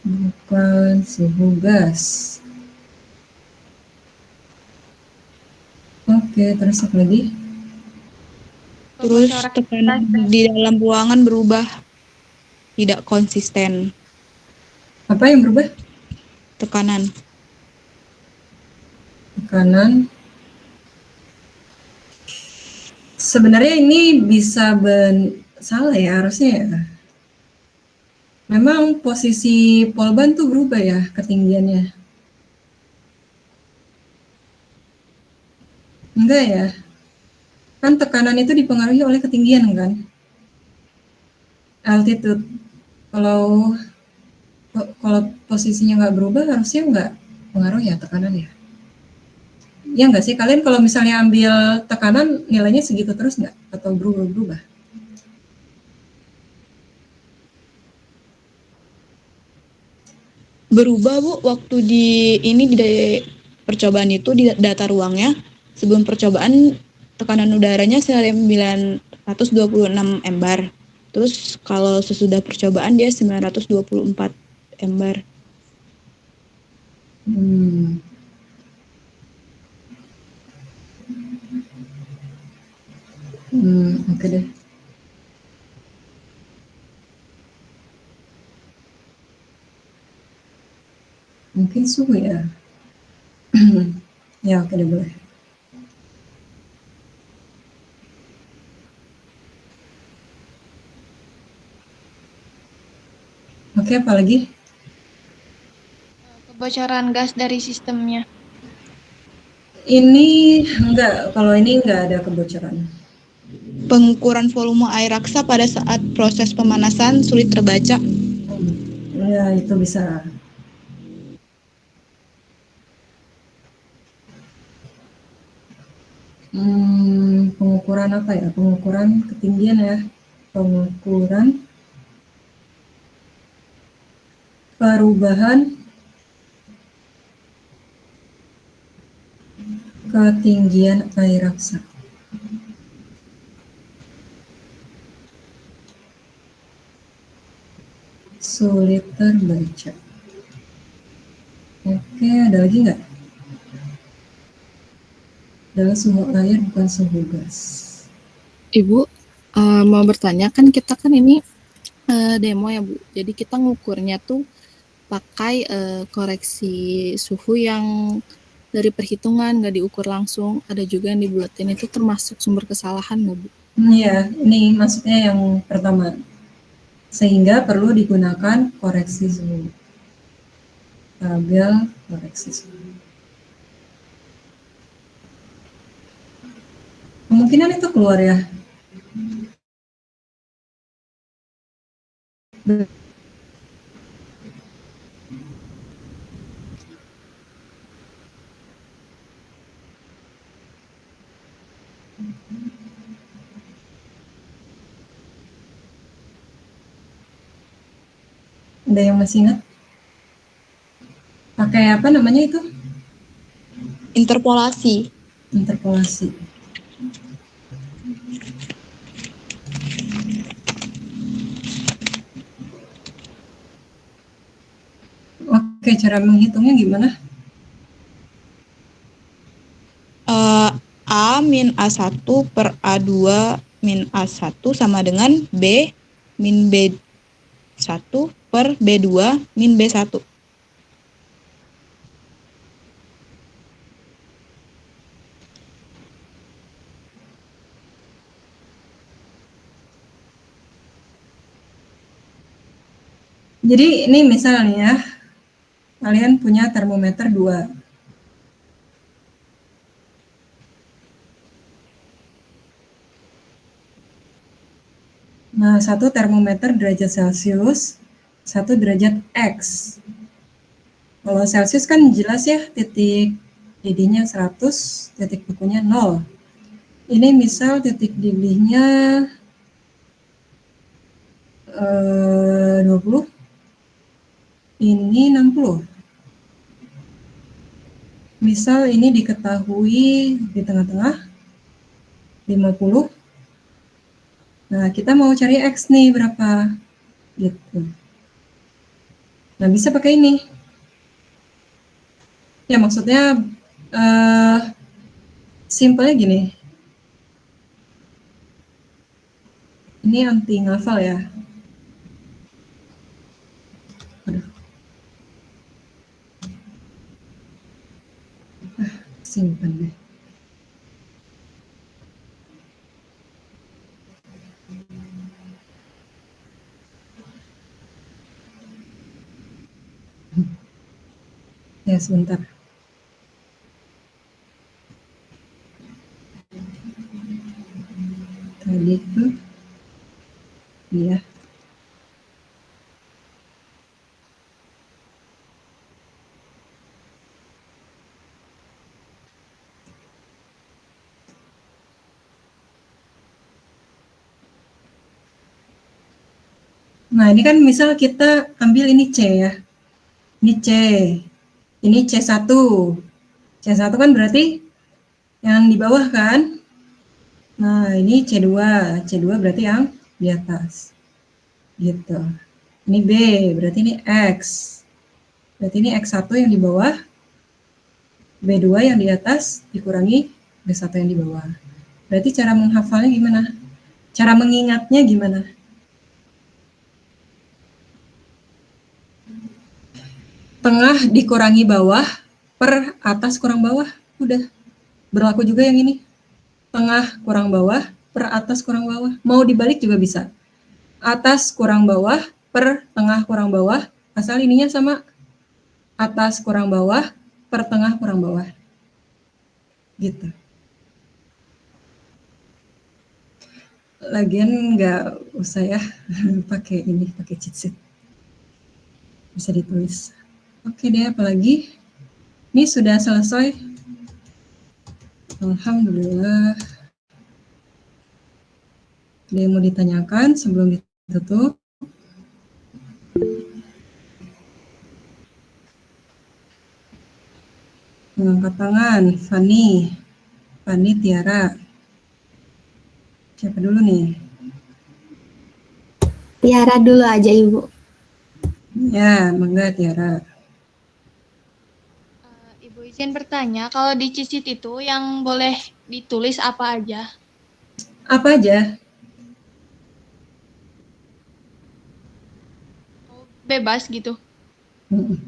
Bukan suhu gas. Oke, terus apa lagi? Terus tekanan di dalam ruangan berubah, tidak konsisten. Apa yang berubah? Tekanan. Sebenarnya ini bisa salah ya, harusnya ya. Memang posisi polban tuh berubah ya ketinggiannya. Enggak ya. Kan tekanan itu dipengaruhi oleh ketinggian kan? Altitude. Kalau posisinya nggak berubah, harusnya nggak pengaruh ya tekanan ya. Ya nggak sih, kalian kalau misalnya ambil tekanan nilainya segitu terus nggak? Atau berubah-berubah? berubah Bu waktu di percobaan itu di data ruangnya sebelum percobaan tekanan udaranya 926 embar. Terus kalau sesudah percobaan dia 924 embar. Hmm. Oke deh. Mungkin suhu ya. Ya, oke deh boleh. Oke, apa lagi? Kebocoran gas dari sistemnya. Ini kalau ini enggak ada kebocoran. Pengukuran volume air raksa pada saat proses pemanasan sulit terbaca. Ya, itu bisa. Pengukuran apa ya? Pengukuran ketinggian ya. Pengukuran perubahan ketinggian air raksa. Sulit terbaca. Oke, ada lagi nggak? Adalah suhu air bukan suhu gas. Ibu, mau bertanya, kan kita kan ini demo ya Bu, jadi kita ngukurnya tuh pakai koreksi suhu yang dari perhitungan, nggak diukur langsung, ada juga yang dibuletin, itu termasuk sumber kesalahan nggak Bu? Iya, ini maksudnya yang pertama. Sehingga perlu digunakan koreksi suhu. Tabel koreksi suhu. Kemungkinan itu keluar ya. Ada yang masih ingat? Pakai apa namanya itu? Interpolasi. Interpolasi. Oke, cara menghitungnya gimana? A min A1 per A2 min A1 sama dengan B min B1 per B2 min B1. Jadi ini misalnya kalian punya termometer 2. Nah, satu termometer derajat Celcius, satu derajat X. Kalau Celcius kan jelas ya, titik didihnya 100, titik bukunya 0. Ini misal titik didihnya 20, ini 60. Misal ini diketahui di tengah-tengah 50. Nah, kita mau cari X nih berapa gitu. Nah, bisa pakai ini. Ya, maksudnya simpelnya gini. Ini anti ngafal ya. Aduh. Simpan deh. Ya, sebentar. Tadi itu ya. Nah, ini kan misal kita ambil ini C ya. Ini C. Ini C1. C1 kan berarti yang di bawah kan? Nah, ini C2. C2 berarti yang di atas. Gitu. Ini B, berarti ini X. Berarti ini X1 yang di bawah, B2 yang di atas, dikurangi B1 yang di bawah. Berarti cara menghafalnya gimana? Cara mengingatnya gimana? Tengah dikurangi bawah, per atas kurang bawah. Udah. Berlaku juga yang ini. Tengah kurang bawah, per atas kurang bawah. Mau dibalik juga bisa. Atas kurang bawah, per tengah kurang bawah. Asal ininya sama. Atas kurang bawah, per tengah kurang bawah. Gitu. Lagian nggak usah ya pakai ini, pakai cheat sheet. Bisa ditulis. Oke deh, apalagi? Ini sudah selesai. Alhamdulillah. Ada yang mau ditanyakan sebelum ditutup? Mengangkat tangan, Fani, Tiara. Siapa dulu nih? Tiara dulu aja, Ibu. Ya, mangga Tiara. Ibu izin bertanya, kalau di cheat sheet itu yang boleh ditulis apa aja? Apa aja? Bebas gitu. Mm-mm.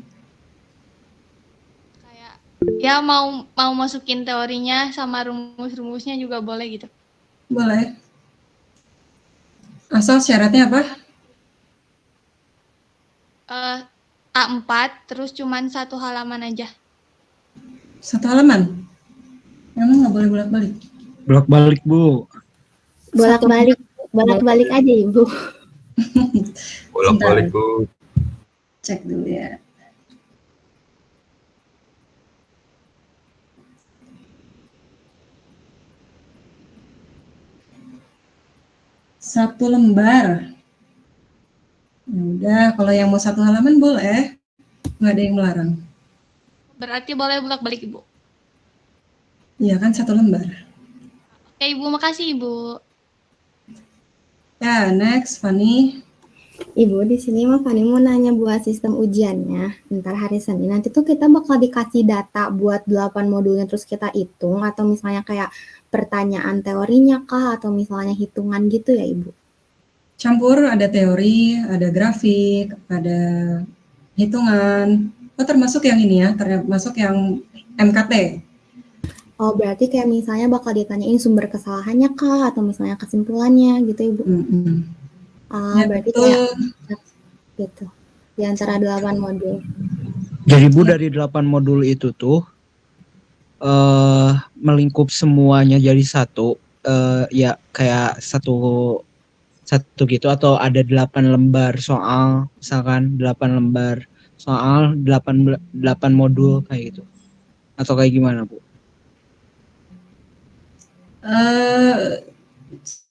Kayak ya mau masukin teorinya sama rumus-rumusnya juga boleh gitu. Boleh. Asal syaratnya apa? A4 terus cuman 1 halaman aja. 1 halaman? Emang nggak boleh bolak-balik? Bolak-balik, Bu. Bolak-balik aja, Ibu. Bolak-balik, Bu. Cek dulu ya. Satu lembar. Ya udah, kalau yang mau 1 halaman boleh. Nggak ada yang melarang. Berarti boleh bolak-balik, Ibu. Iya kan 1 lembar. Oke, Ibu, makasih, Ibu. Ya, next, Fani. Ibu, di sini mah Fani mau nanya buat sistem ujiannya. Ntar hari Senin nanti tuh kita bakal dikasih data buat 8 modulnya terus kita hitung, atau misalnya kayak pertanyaan teorinya kah, atau misalnya hitungan gitu ya, Ibu? Campur, ada teori, ada grafik, ada hitungan. Oh, termasuk yang ini ya, termasuk yang MKT. Oh, berarti kayak misalnya bakal ditanyain sumber kesalahannya kah, atau misalnya kesimpulannya gitu, Ibu? Ya, Berarti betul. kayak gitu, di antara 8 modul. Jadi Bu, dari 8 modul itu tuh melingkup semuanya jadi satu, ya kayak satu gitu, atau ada 8 lembar soal, misalkan 8 lembar soal, 8 modul kayak gitu, atau kayak gimana, Bu?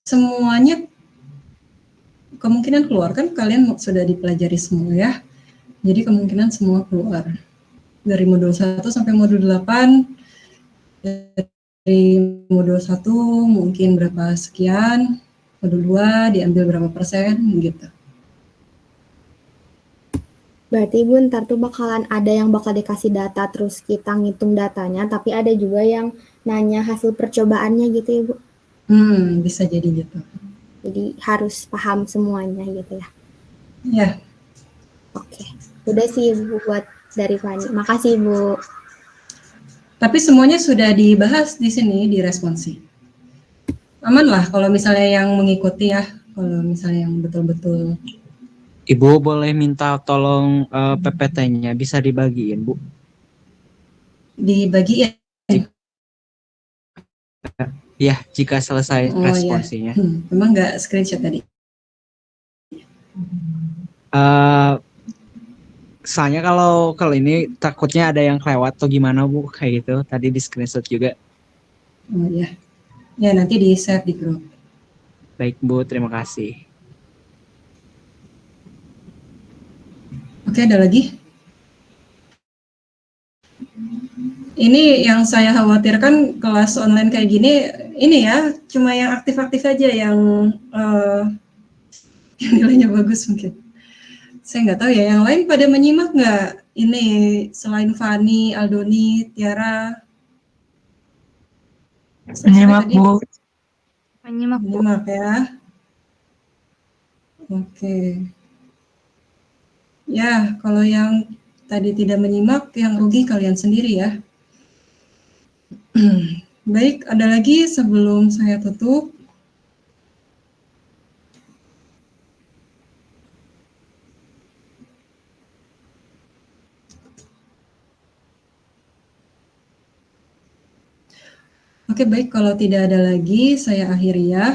Semuanya kemungkinan keluar, kan kalian sudah dipelajari semua ya. Jadi kemungkinan semua keluar. Dari modul 1 sampai modul 8, dari modul 1 mungkin berapa sekian, modul 2 diambil berapa persen gitu. Berarti Ibu ntar tuh bakalan ada yang bakal dikasih data terus kita ngitung datanya, tapi ada juga yang nanya hasil percobaannya gitu Ibu. Bisa jadi gitu. Jadi harus paham semuanya gitu ya. Ya. Oke. Udah sih Ibu buat dari Fani. Makasih Ibu. Tapi semuanya sudah dibahas di sini di responsi. Aman lah kalau misalnya yang mengikuti ya, kalau misalnya yang betul-betul. Ibu boleh minta tolong PPT-nya bisa dibagiin, Bu? Dibagiin? Ya, jika selesai responsinya. Ya. Memang nggak screenshot tadi? Soalnya kalau ini takutnya ada yang kelewat atau gimana, Bu, kayak gitu. Tadi di screenshot juga. Oh ya. Ya, nanti di-share di grup. Baik, Bu, terima kasih. Oke, ada lagi? Ini yang saya khawatirkan kelas online kayak gini, ini ya, cuma yang aktif-aktif aja yang nilainya bagus mungkin. Saya nggak tahu ya, yang lain pada menyimak nggak? Ini selain Fani, Aldoni, Tiara. Menyimak, Bu. Menyimak ya. Oke. Ya, kalau yang tadi tidak menyimak, yang rugi kalian sendiri ya. Baik, ada lagi sebelum saya tutup? Oke, baik, kalau tidak ada lagi, saya akhiri ya.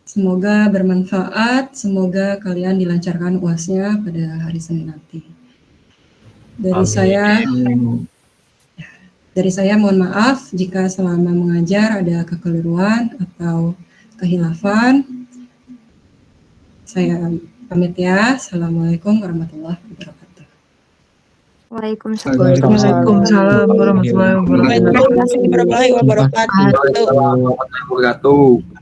Semoga bermanfaat, semoga kalian dilancarkan UAS-nya pada hari Senin nanti. Dari saya mohon maaf jika selama mengajar ada kekeliruan atau kehilafan. Saya pamit ya. Assalamualaikum warahmatullahi wabarakatuh. Waalaikumsalam warahmatullahi wabarakatuh. Warahmatullahi wabarakatuh. Warahmatullahi wabarakatuh.